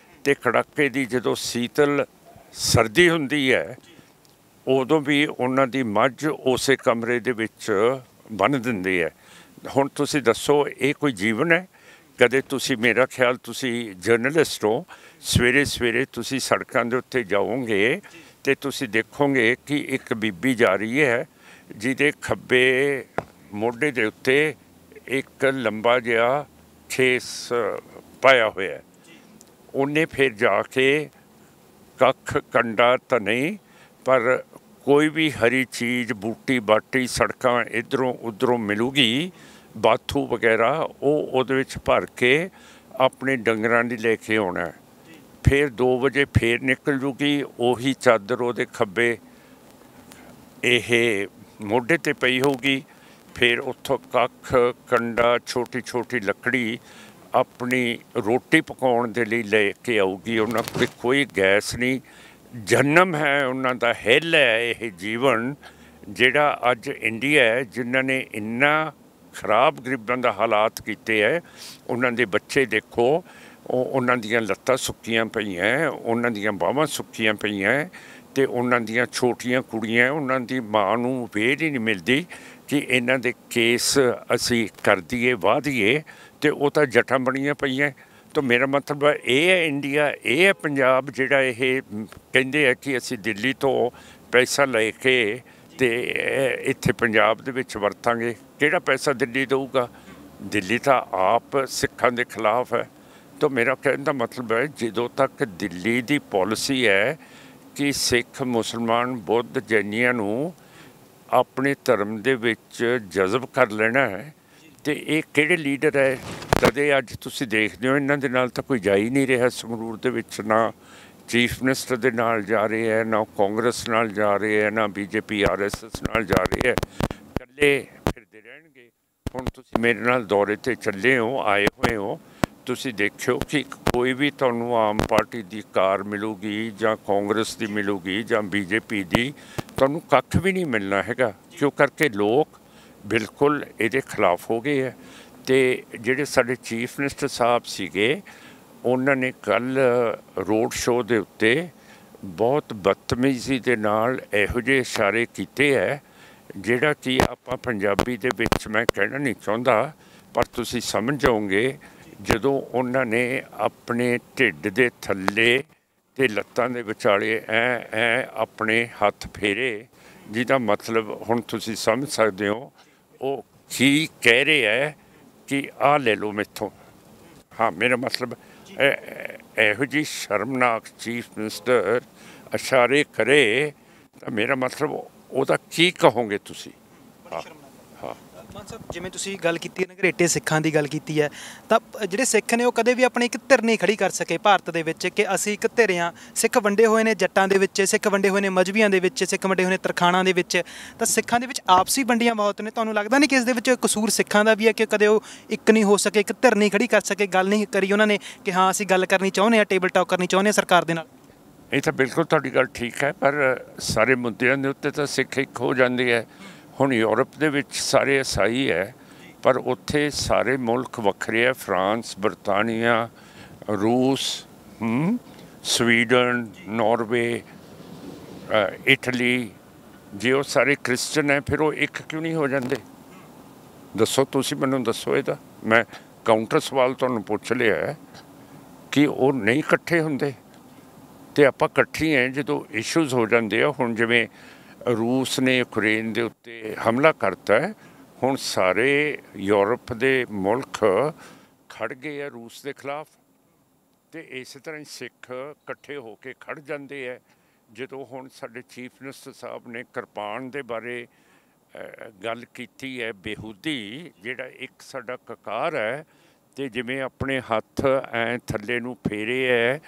ਤੇ ਕੜਾਕੇ ਦੀ ਜਦੋਂ ਸੀਤਲ ਸਰਦੀ ਹੁੰਦੀ ਹੈ ਉਦੋਂ ਵੀ ਉਹਨਾਂ ਦੀ ਮੱਝ ਉਸੇ ਕਮਰੇ ਦੇ ਵਿੱਚ ਬੰਨ੍ਹ ਦਿੰਦੇ ਹੈ। ਹੁਣ ਤੁਸੀਂ ਦੱਸੋ ਇਹ ਕੋਈ ਜੀਵਨ ਹੈ? ਕਦੇ ਤੁਸੀਂ, ਮੇਰਾ ਖਿਆਲ ਤੁਸੀਂ ਜਰਨਲਿਸਟ ਹੋ, ਸਵੇਰੇ ਸਵੇਰੇ ਤੁਸੀਂ ਸੜਕਾਂ ਦੇ ਉੱਤੇ ਜਾਓਗੇ ਤੇ ਤੁਸੀਂ ਦੇਖੋਗੇ ਕਿ ਇੱਕ ਬੀਬੀ ਜਾ ਰਹੀ ਹੈ ਜਿਹਦੇ ਖੱਬੇ ਮੋਢੇ ਦੇ ਉੱਤੇ ਇੱਕ ਲੰਬਾ ਜਿਹਾ ਖੇਸ ਪਾਇਆ ਹੋਇਆ। ਉਹਨੇ ਫਿਰ ਜਾ ਕੇ ਕੱਖ ਕੰਡਾ ਤਾਂ ਨਹੀਂ, ਪਰ ਕੋਈ ਵੀ ਹਰੀ ਚੀਜ਼, ਬੂਟੀ ਬਾਟੀ, ਸੜਕਾਂ ਇੱਧਰੋਂ ਉੱਧਰੋਂ ਮਿਲੂਗੀ, ਬਾਥੂ ਵਗੈਰਾ, ਉਹ ਉਹਦੇ ਵਿੱਚ ਭਰ ਕੇ ਆਪਣੇ ਡੰਗਰਾਂ ਦੀ ਲੈ ਕੇ ਆਉਣਾ। ਫਿਰ 2 ਵਜੇ ਫਿਰ ਨਿਕਲ ਜੂਗੀ, ਉਹੀ ਚਾਦਰ ਉਹਦੇ ਖੱਬੇ ਇਹ ਮੋਢੇ 'ਤੇ ਪਈ ਹੋਊਗੀ। ਫਿਰ ਉੱਥੋਂ ਕੱਖ ਕੰਡਾ, ਛੋਟੀ ਛੋਟੀ ਲੱਕੜੀ ਆਪਣੀ ਰੋਟੀ ਪਕਾਉਣ ਦੇ ਲਈ ਲੈ ਕੇ ਆਊਗੀ। ਉਹਨਾਂ ਕੋਲ ਕੋਈ ਗੈਸ ਨਹੀਂ, ਜਨਮ ਹੈ ਉਹਨਾਂ ਦਾ, ਹਿੱਲ ਹੈ ਇਹ ਜੀਵਨ ਜਿਹੜਾ ਅੱਜ ਇੰਡੀਆ ਹੈ, ਜਿਨ੍ਹਾਂ ਨੇ ਇੰਨਾ ਖਰਾਬ ਗਰੀਬਾਂ ਦਾ ਹਾਲਾਤ ਕੀਤੇ ਹੈ। ਉਹਨਾਂ ਦੇ ਬੱਚੇ ਦੇਖੋ, ਉਹਨਾਂ ਦੀਆਂ ਲੱਤਾਂ ਸੁੱਕੀਆਂ ਪਈਆਂ, ਉਹਨਾਂ ਦੀਆਂ ਬਾਹਾਂ ਸੁੱਕੀਆਂ ਪਈਆਂ, ਅਤੇ ਉਹਨਾਂ ਦੀਆਂ ਛੋਟੀਆਂ ਕੁੜੀਆਂ, ਉਹਨਾਂ ਦੀ ਮਾਂ ਨੂੰ ਵੇਰ ਹੀ ਨਹੀਂ ਮਿਲਦੀ ਕਿ ਇਹਨਾਂ ਦੇ ਕੇਸ ਅਸੀਂ ਕਰ ਦਈਏ, ਵਾਹ ਦਈਏ, ਅਤੇ ਉਹ ਤਾਂ ਜੱਟਾਂ ਬਣੀਆਂ ਪਈਆਂ। ਤਾਂ ਮੇਰਾ ਮਤਲਬ ਇਹ ਹੈ ਇੰਡੀਆ, ਇਹ ਹੈ ਪੰਜਾਬ, ਜਿਹੜਾ ਇਹ ਕਹਿੰਦੇ ਆ ਕਿ ਅਸੀਂ ਦਿੱਲੀ ਤੋਂ ਪੈਸਾ ਲੈ ਕੇ ਅਤੇ ਇੱਥੇ ਪੰਜਾਬ ਦੇ ਵਿੱਚ ਵਰਤਾਂਗੇ। ਕਿਹੜਾ ਪੈਸਾ ਦਿੱਲੀ ਦੇਊਗਾ? ਦਿੱਲੀ ਤਾਂ ਆਪ ਸਿੱਖਾਂ ਦੇ ਖਿਲਾਫ ਹੈ। ਤਾਂ ਮੇਰਾ ਕਹਿਣ ਦਾ ਮਤਲਬ ਹੈ, ਜਦੋਂ ਤੱਕ ਦਿੱਲੀ ਦੀ ਪਾਲਿਸੀ ਹੈ ਕਿ ਸਿੱਖ, ਮੁਸਲਮਾਨ, ਬੁੱਧ, ਜੈਨੀਆਂ ਨੂੰ ਆਪਣੇ ਧਰਮ ਦੇ ਵਿੱਚ ਜਜ਼ਬ ਕਰ ਲੈਣਾ ਹੈ, ਅਤੇ ਇਹ ਕਿਹੜੇ ਲੀਡਰ ਹੈ? ਕਦੇ ਅੱਜ ਤੁਸੀਂ ਦੇਖਦੇ ਹੋ ਇਹਨਾਂ ਦੇ ਨਾਲ ਤਾਂ ਕੋਈ ਜਾ ਹੀ ਨਹੀਂ ਰਿਹਾ ਸੰਗਰੂਰ ਦੇ ਵਿੱਚ, ਨਾ ਚੀਫ ਮਿਨਿਸਟਰ ਦੇ ਨਾਲ ਜਾ ਰਹੇ ਹੈ, ਨਾ ਕਾਂਗਰਸ ਨਾਲ ਜਾ ਰਹੇ ਹੈ, ਨਾ BJP RSS ਨਾਲ ਜਾ ਰਹੇ ਹੈ, ਇਕੱਲੇ ਫਿਰਦੇ ਰਹਿਣਗੇ। ਹੁਣ ਤੁਸੀਂ ਮੇਰੇ ਨਾਲ ਦੌਰੇ 'ਤੇ ਚੱਲੇ ਹੋ, ਆਏ ਹੋਏ ਹੋ, ਤੁਸੀਂ ਦੇਖਿਓ ਕਿ ਕੋਈ ਵੀ ਤੁਹਾਨੂੰ ਆਮ ਪਾਰਟੀ ਦੀ ਕਾਰ ਮਿਲੂਗੀ ਜਾਂ ਕਾਂਗਰਸ ਦੀ ਮਿਲੂਗੀ ਜਾਂ BJP ਦੀ, ਤੁਹਾਨੂੰ ਕੱਖ ਵੀ ਨਹੀਂ ਮਿਲਣਾ ਹੈਗਾ। ਕਿਉਂ ਕਰਕੇ ਲੋਕ ਬਿਲਕੁਲ ਇਹਦੇ ਖਿਲਾਫ ਹੋ ਗਏ ਹੈ। ਅਤੇ ਜਿਹੜੇ ਸਾਡੇ ਚੀਫ ਮਿਨਿਸਟਰ ਸਾਹਿਬ ਸੀਗੇ, ਉਹਨਾਂ ਨੇ ਕੱਲ੍ਹ ਰੋਡ ਸ਼ੋਅ ਦੇ ਉੱਤੇ ਬਹੁਤ ਬਦਤਮੀਜ਼ੀ ਦੇ ਨਾਲ ਇਹੋ ਜਿਹੇ ਇਸ਼ਾਰੇ ਕੀਤੇ ਹੈ, ਜਿਹੜਾ ਕਿ ਆਪਾਂ ਪੰਜਾਬੀ ਦੇ ਵਿੱਚ ਮੈਂ ਕਹਿਣਾ ਨਹੀਂ ਚਾਹੁੰਦਾ, ਪਰ ਤੁਸੀਂ ਸਮਝ ਜਾਓਗੇ ਜਦੋਂ ਉਹਨਾਂ ਨੇ ਆਪਣੇ ਢਿੱਡ ਦੇ ਥੱਲੇ ਅਤੇ ਲੱਤਾਂ ਦੇ ਵਿਚਾਲੇ ਐ ਆਪਣੇ ਹੱਥ ਫੇਰੇ, ਜਿਹਦਾ ਮਤਲਬ ਹੁਣ ਤੁਸੀਂ ਸਮਝ ਸਕਦੇ ਹੋ ਉਹ ਕੀ ਕਹਿ ਰਹੇ ਹੈ ਕਿ ਆਹ ਲੈ ਲਓ ਮੈਥੋਂ। ਹਾਂ, ਮੇਰਾ ਮਤਲਬ ਇਹੋ ਜਿਹੀ ਸ਼ਰਮਨਾਕ ਚੀਫ ਮਿਨਿਸਟਰ ਇਸ਼ਾਰੇ ਕਰੇ ਤਾਂ ਮੇਰਾ ਮਤਲਬ ਉਹਦਾ ਕੀ ਕਹੋਗੇ ਤੁਸੀਂ? ਹਾਂ ਹਾਂ ਮਾਨ ਸਾਹਿਬ, ਜਿਵੇਂ ਤੁਸੀਂ ਗੱਲ ਕੀਤੀ ਹੈ ਘਰੇਟੇ ਸਿੱਖਾਂ ਦੀ ਗੱਲ ਕੀਤੀ ਹੈ, ਤਾਂ ਜਿਹੜੇ ਸਿੱਖ ਨੇ ਉਹ ਕਦੇ ਵੀ ਆਪਣੀ ਇੱਕ ਧਿਰ ਨਹੀਂ ਖੜੀ ਕਰ ਸਕੇ ਭਾਰਤ ਦੇ ਵਿੱਚ ਕਿ ਅਸੀਂ ਇੱਕ ਧਿਰ ਹਾਂ। ਸਿੱਖ ਵੰਡੇ ਹੋਏ ਨੇ ਜੱਟਾਂ ਦੇ ਵਿੱਚ, ਸਿੱਖ ਵੰਡੇ ਹੋਏ ਨੇ ਮਜ਼੍ਹਬੀਆਂ ਦੇ ਵਿੱਚ, ਸਿੱਖ ਵੰਡੇ ਹੋਏ ਨੇ ਤਰਖਾਣਾਂ ਦੇ ਵਿੱਚ, ਤਾਂ ਸਿੱਖਾਂ ਦੇ ਵਿੱਚ ਆਪਸੀ ਵੰਡੀਆਂ ਬਹੁਤ ਨੇ। ਤੁਹਾਨੂੰ ਲੱਗਦਾ ਨਹੀਂ ਕਿ ਇਸ ਦੇ ਵਿੱਚ ਕਸੂਰ ਸਿੱਖਾਂ ਦਾ ਵੀ ਹੈ ਕਿ ਕਦੇ ਉਹ ਇੱਕ ਨਹੀਂ ਹੋ ਸਕੇ, ਇੱਕ ਧਿਰ ਨਹੀਂ ਖੜੀ ਕਰ ਸਕੇ, ਗੱਲ ਨਹੀਂ ਕਰੀ ਉਹਨਾਂ ਨੇ ਕਿ ਹਾਂ ਅਸੀਂ ਗੱਲ ਕਰਨੀ ਚਾਹੁੰਦੇ ਹਾਂ, ਟੇਬਲ ਟਾਕ ਕਰਨੀ ਚਾਹੁੰਦੇ ਹਾਂ ਸਰਕਾਰ ਦੇ ਨਾਲ? ਇਹ ਤਾਂ ਬਿਲਕੁਲ ਤੁਹਾਡੀ ਗੱਲ ਠੀਕ ਹੈ, ਪਰ ਸਾਰੇ ਮੁੱਦਿਆਂ ਦੇ ਉੱਤੇ ਤਾਂ ਸਿੱਖ ਇੱਕ ਹੋ ਜਾਂਦੇ ਹੈ। ਹੁਣ ਯੂਰਪ ਦੇ ਵਿੱਚ ਸਾਰੇ ਈਸਾਈ ਹੈ, ਪਰ ਉੱਥੇ ਸਾਰੇ ਮੁਲਕ ਵੱਖਰੇ ਹੈ। ਫਰਾਂਸ, ਬਰਤਾਨੀਆ, ਰੂਸ, ਸਵੀਡਨ, ਨਾਰਵੇ, ਇਟਲੀ, ਜੇ ਉਹ ਸਾਰੇ ਕ੍ਰਿਸਚਨ ਹੈ, ਫਿਰ ਉਹ ਇੱਕ ਕਿਉਂ ਨਹੀਂ ਹੋ ਜਾਂਦੇ? ਦੱਸੋ, ਤੁਸੀਂ ਮੈਨੂੰ ਦੱਸੋ ਇਹਦਾ। ਮੈਂ ਕਾਊਂਟਰ ਸਵਾਲ ਤੁਹਾਨੂੰ ਪੁੱਛ ਲਿਆ ਹੈ ਕਿ ਉਹ ਨਹੀਂ ਇਕੱਠੇ ਹੁੰਦੇ, ਅਤੇ ਆਪਾਂ ਇਕੱਠੇ ਹੈ ਜਦੋਂ ਇਸ਼ੂਜ਼ ਹੋ ਜਾਂਦੇ ਆ। ਹੁਣ ਜਿਵੇਂ ਰੂਸ ਨੇ ਯੂਕਰੇਨ ਦੇ ਉੱਤੇ ਹਮਲਾ ਕਰਤਾ ਹੈ, ਹੁਣ ਸਾਰੇ ਯੂਰਪ ਦੇ ਮੁਲਕ ਖੜ ਗਏ ਆ ਰੂਸ ਦੇ ਖਿਲਾਫ, ਅਤੇ ਇਸੇ ਤਰ੍ਹਾਂ ਹੀ ਸਿੱਖ ਇਕੱਠੇ ਹੋ ਕੇ ਖੜ ਜਾਂਦੇ ਹੈ। ਜਦੋਂ ਹੁਣ ਸਾਡੇ ਚੀਫ ਮਿਨਿਸਟਰ ਸਾਹਿਬ ਨੇ ਕਿਰਪਾਨ ਦੇ ਬਾਰੇ ਗੱਲ ਕੀਤੀ ਹੈ, ਬੇਹੂਦੀ, ਜਿਹੜਾ ਇੱਕ ਸਾਡਾ ਕਕਾਰ ਹੈ, ਅਤੇ ਜਿਵੇਂ ਆਪਣੇ ਹੱਥ ਐਂ ਥੱਲੇ ਨੂੰ ਫੇਰੇ ਹੈ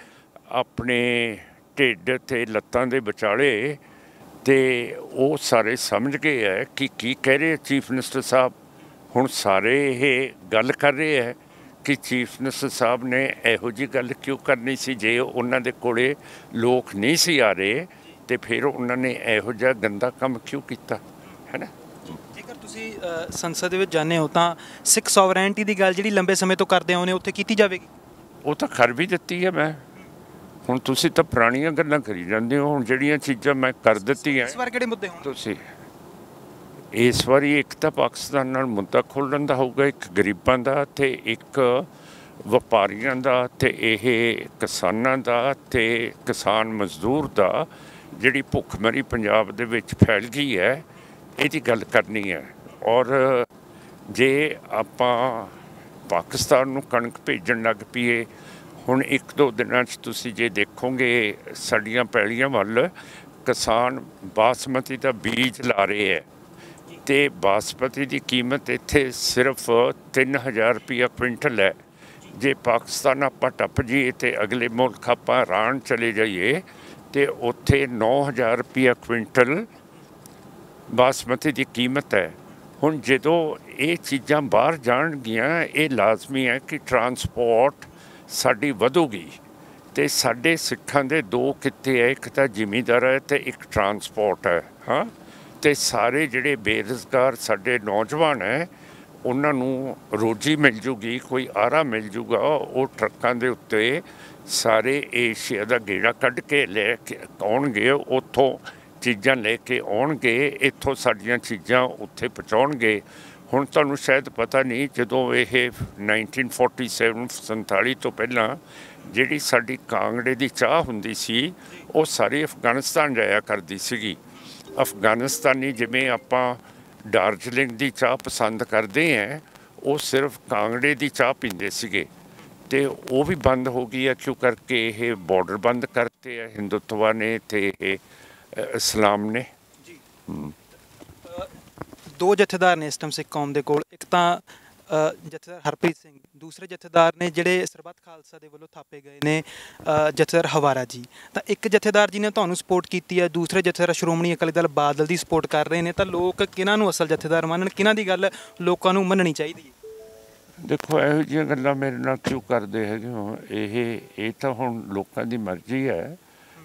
ਆਪਣੇ ਢਿੱਡ ਅਤੇ ਲੱਤਾਂ ਦੇ ਵਿਚਾਲੇ, ਅਤੇ ਉਹ ਸਾਰੇ ਸਮਝ ਗਏ ਹੈ ਕਿ ਕੀ ਕਹਿ ਰਹੇ ਚੀਫ ਮਿਨਿਸਟਰ ਸਾਹਿਬ। ਹੁਣ ਸਾਰੇ ਇਹ ਗੱਲ ਕਰ ਰਹੇ ਹੈ ਕਿ ਚੀਫ ਮਿਨਿਸਟਰ ਸਾਹਿਬ ਨੇ ਇਹੋ ਜਿਹੀ ਗੱਲ ਕਿਉਂ ਕਰਨੀ ਸੀ? ਜੇ ਉਹਨਾਂ ਦੇ ਕੋਲੇ ਲੋਕ ਨਹੀਂ ਸੀ ਆ ਰਹੇ, ਅਤੇ ਫਿਰ ਉਹਨਾਂ ਨੇ ਇਹੋ ਜਿਹਾ ਗੰਦਾ ਕੰਮ ਕਿਉਂ ਕੀਤਾ, ਹੈ ਨਾ? ਜੇਕਰ ਤੁਸੀਂ ਸੰਸਦ ਦੇ ਵਿੱਚ ਜਾਂਦੇ ਹੋ ਤਾਂ ਸਿੱਖ ਸੋਵਰੈਨਟੀ ਦੀ ਗੱਲ ਜਿਹੜੀ ਲੰਬੇ ਸਮੇਂ ਤੋਂ ਕਰਦੇ ਆਉਂਦੇ ਉੱਥੇ ਕੀਤੀ ਜਾਵੇਗੀ? ਉਹ ਤਾਂ ਕਰ ਵੀ ਦਿੱਤੀ ਹੈ ਮੈਂ। ਹੁਣ ਤੁਸੀਂ ਤਾਂ ਪੁਰਾਣੀਆਂ ਗੱਲਾਂ ਕਰੀ ਜਾਂਦੇ ਹੋ। ਹੁਣ ਜਿਹੜੀਆਂ ਚੀਜ਼ਾਂ ਮੈਂ ਕਰ ਦਿੱਤੀਆਂ, ਇਸ ਵਾਰ ਕਿਹੜੇ ਮੁੱਦੇ ਹੋਣ? ਤੁਸੀਂ ਇਸ ਵਾਰੀ ਇੱਕ ਤਾਂ ਪਾਕਿਸਤਾਨ ਨਾਲ ਮੁੱਦਾ ਖੋਲ੍ਹਣ ਦਾ ਹੋਊਗਾ, ਇੱਕ ਗਰੀਬਾਂ ਦਾ ਅਤੇ ਇੱਕ ਵਪਾਰੀਆਂ ਦਾ, ਅਤੇ ਇਹ ਕਿਸਾਨਾਂ ਦਾ ਅਤੇ ਕਿਸਾਨ ਮਜ਼ਦੂਰ ਦਾ ਜਿਹੜੀ ਭੁੱਖਮਰੀ ਪੰਜਾਬ ਦੇ ਵਿੱਚ ਫੈਲ ਗਈ ਹੈ ਇਹਦੀ ਗੱਲ ਕਰਨੀ ਹੈ। ਔਰ ਜੇ ਆਪਾਂ ਪਾਕਿਸਤਾਨ ਨੂੰ ਕਣਕ ਭੇਜਣ ਲੱਗ ਪਈਏ, ਹੁਣ 1-2 ਦਿਨਾਂ 'ਚ ਤੁਸੀਂ ਜੇ ਦੇਖੋਗੇ ਸਾਡੀਆਂ ਪੈਲੀਆਂ ਵੱਲ ਕਿਸਾਨ ਬਾਸਮਤੀ ਦਾ ਬੀਜ ਲਾ ਰਹੇ ਹੈ ਅਤੇ ਬਾਸਮਤੀ ਦੀ ਕੀਮਤ ਇੱਥੇ ਸਿਰਫ 3000 ਰੁਪਈਆ ਕੁਇੰਟਲ ਹੈ। ਜੇ ਪਾਕਿਸਤਾਨ ਆਪਾਂ ਟੱਪ ਜਾਈਏ ਅਤੇ ਅਗਲੇ ਮੁਲਕ ਆਪਾਂ ਇਰਾਨ ਚਲੇ ਜਾਈਏ ਅਤੇ ਉੱਥੇ 9000 ਰੁਪਈਆ ਕੁਇੰਟਲ ਬਾਸਮਤੀ ਦੀ ਕੀਮਤ ਹੈ। ਹੁਣ ਜਦੋਂ ਇਹ ਚੀਜ਼ਾਂ ਬਾਹਰ ਜਾਣਗੀਆਂ, ਇਹ ਲਾਜ਼ਮੀ ਹੈ ਕਿ ਟਰਾਂਸਪੋਰਟ ਸਾਡੀ ਵਧੂਗੀ ਅਤੇ ਸਾਡੇ ਸਿੱਖਾਂ ਦੇ 2 ਕਿੱਤੇ ਹੈ, ਇੱਕ ਤਾਂ ਜ਼ਿਮੀਂਦਾਰ ਹੈ ਅਤੇ ਇੱਕ ਟਰਾਂਸਪੋਰਟ ਹੈ। ਹਾਂ, ਅਤੇ ਸਾਰੇ ਜਿਹੜੇ ਬੇਰੁਜ਼ਗਾਰ ਸਾਡੇ ਨੌਜਵਾਨ ਹੈ ਉਹਨਾਂ ਨੂੰ ਰੋਜ਼ੀ ਮਿਲ ਜੂਗੀ, ਕੋਈ ਆਰਾ ਮਿਲ ਜੂਗਾ। ਉਹ ਟਰੱਕਾਂ ਦੇ ਉੱਤੇ ਸਾਰੇ ਏਸ਼ੀਆ ਦਾ ਗੇੜਾ ਕੱਢ ਕੇ ਲੈ ਕੇ ਆਉਣਗੇ, ਉੱਥੋਂ ਚੀਜ਼ਾਂ ਲੈ ਕੇ ਆਉਣਗੇ, ਇੱਥੋਂ ਸਾਡੀਆਂ ਚੀਜ਼ਾਂ ਉੱਥੇ ਪਹੁੰਚਾਉਣਗੇ। ਹੁਣ ਤੁਹਾਨੂੰ ਸ਼ਾਇਦ ਪਤਾ ਨਹੀਂ, ਜਦੋਂ ਇਹ 1947 ਤੋਂ ਪਹਿਲਾਂ ਜਿਹੜੀ ਸਾਡੀ ਕਾਂਗੜੇ ਦੀ ਚਾਹ ਹੁੰਦੀ ਸੀ ਉਹ ਸਾਰੀ ਅਫਗਾਨਿਸਤਾਨ ਜਾਇਆ ਕਰਦੀ ਸੀਗੀ। ਅਫਗਾਨਿਸਤਾਨੀ ਜਿਵੇਂ ਆਪਾਂ ਦਾਰਜਲਿੰਗ ਦੀ ਚਾਹ ਪਸੰਦ ਕਰਦੇ ਹੈ, ਉਹ ਸਿਰਫ ਕਾਂਗੜੇ ਦੀ ਚਾਹ ਪੀਂਦੇ ਸੀਗੇ ਅਤੇ ਉਹ ਵੀ ਬੰਦ ਹੋ ਗਈ ਹੈ। ਕਿਉਂ ਕਰਕੇ ਇਹ ਬਾਰਡਰ ਬੰਦ ਕਰਤੇ ਹੈ ਹਿੰਦੂਤਵਾ ਨੇ ਅਤੇ ਇਹ ਇਸਲਾਮ ਨੇ। 2 ਜਥੇਦਾਰ ਨੇ ਇਸ ਟਾਈਮ ਸਿੱਖ ਕੌਮ ਦੇ ਕੋਲ, ਇੱਕ ਤਾਂ ਜਥੇਦਾਰ ਹਰਪ੍ਰੀਤ ਸਿੰਘ, ਦੂਸਰੇ ਜਥੇਦਾਰ ਨੇ ਜਿਹੜੇ ਸਰਬੱਤ ਖਾਲਸਾ ਦੇ ਵੱਲੋਂ ਥਾਪੇ ਗਏ ਨੇ ਜਥੇਦਾਰ ਹਵਾਰਾ ਜੀ। ਤਾਂ ਇੱਕ ਜਥੇਦਾਰ ਜੀ ਨੇ ਤੁਹਾਨੂੰ ਸਪੋਰਟ ਕੀਤੀ ਹੈ, ਦੂਸਰੇ ਜਥੇਦਾਰ ਸ਼੍ਰੋਮਣੀ ਅਕਾਲੀ ਦਲ ਬਾਦਲ ਦੀ ਸਪੋਰਟ ਕਰ ਰਹੇ ਨੇ। ਤਾਂ ਲੋਕ ਕਿਹਨਾਂ ਨੂੰ ਅਸਲ ਜਥੇਦਾਰ ਮੰਨਣ, ਕਿਹਨਾਂ ਦੀ ਗੱਲ ਲੋਕਾਂ ਨੂੰ ਮੰਨਣੀ ਚਾਹੀਦੀ ਹੈ? ਦੇਖੋ, ਇਹੋ ਜਿਹੀਆਂ ਗੱਲਾਂ ਮੇਰੇ ਨਾਲ ਕਿਉਂ ਕਰਦੇ ਹੈਗੇ ਹੋ? ਇਹ ਤਾਂ ਹੁਣ ਲੋਕਾਂ ਦੀ ਮਰਜ਼ੀ ਹੈ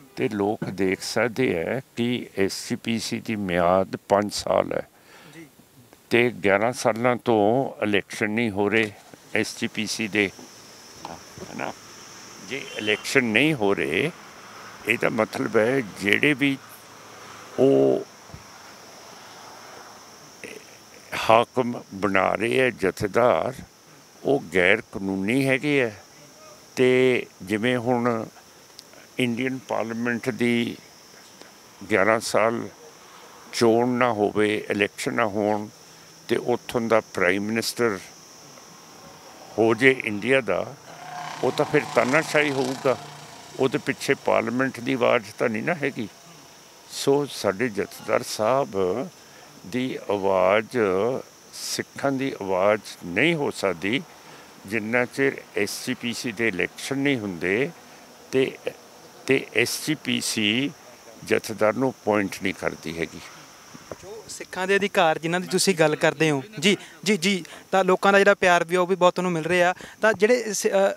ਅਤੇ ਲੋਕ ਦੇਖ ਸਕਦੇ ਹੈ ਕਿ SGPC ਦੀ ਮਿਆਦ 5 ਸਾਲ ਹੈ ਅਤੇ 11 ਸਾਲਾਂ ਤੋਂ ਇਲੈਕਸ਼ਨ ਨਹੀਂ ਹੋ ਰਹੇ SGPC ਦੇ, ਹੈ ਨਾ। ਜੇ ਇਲੈਕਸ਼ਨ ਨਹੀਂ ਹੋ ਰਹੇ, ਇਹਦਾ ਮਤਲਬ ਹੈ ਜਿਹੜੇ ਵੀ ਉਹ ਹਾਕਮ ਬਣਾ ਰਹੇ ਹੈ ਜਥੇਦਾਰ, ਉਹ ਗੈਰ ਕਾਨੂੰਨੀ ਹੈਗੇ ਹੈ। ਅਤੇ ਜਿਵੇਂ ਹੁਣ ਇੰਡੀਅਨ ਪਾਰਲੀਮੈਂਟ ਦੀ 11 ਸਾਲ ਚੋਣ ਨਾ ਹੋਵੇ, ਇਲੈਕਸ਼ਨ ਨਾ ਹੋਣ ਅਤੇ ਉੱਥੋਂ ਦਾ ਪ੍ਰਾਈਮ ਮਿਨਿਸਟਰ ਹੋ ਜੇ ਇੰਡੀਆ ਦਾ, ਉਹ ਤਾਂ ਫਿਰ ਤਾਨਾਸ਼ਾਹੀ ਹੋਊਗਾ। ਉਹਦੇ ਪਿੱਛੇ ਪਾਰਲੀਮੈਂਟ ਦੀ ਆਵਾਜ਼ ਤਾਂ ਨਹੀਂ ਨਾ ਹੈਗੀ। ਸੋ ਸਾਡੇ ਜਥੇਦਾਰ ਸਾਹਿਬ ਦੀ ਆਵਾਜ਼ ਸਿੱਖਾਂ ਦੀ ਆਵਾਜ਼ ਨਹੀਂ ਹੋ ਸਕਦੀ ਜਿੰਨਾ ਚਿਰ SGPC ਦੇ ਇਲੈਕਸ਼ਨ ਨਹੀਂ ਹੁੰਦੇ ਅਤੇ SGPC ਜਥੇਦਾਰ ਨੂੰ ਅਪੁਆਇੰਟ ਨਹੀਂ ਕਰਦੀ ਹੈਗੀ। ਜੋ ਸਿੱਖਾਂ ਦੇ ਅਧਿਕਾਰ ਜਿਨ੍ਹਾਂ ਦੀ ਤੁਸੀਂ ਗੱਲ ਕਰਦੇ ਹੋ, ਜੀ ਤਾਂ ਲੋਕਾਂ ਦਾ ਜਿਹੜਾ ਪਿਆਰ ਵੀ ਉਹ ਵੀ ਬਹੁਤ ਤੁਹਾਨੂੰ ਮਿਲ ਰਿਹਾ। ਤਾਂ ਜਿਹੜੇ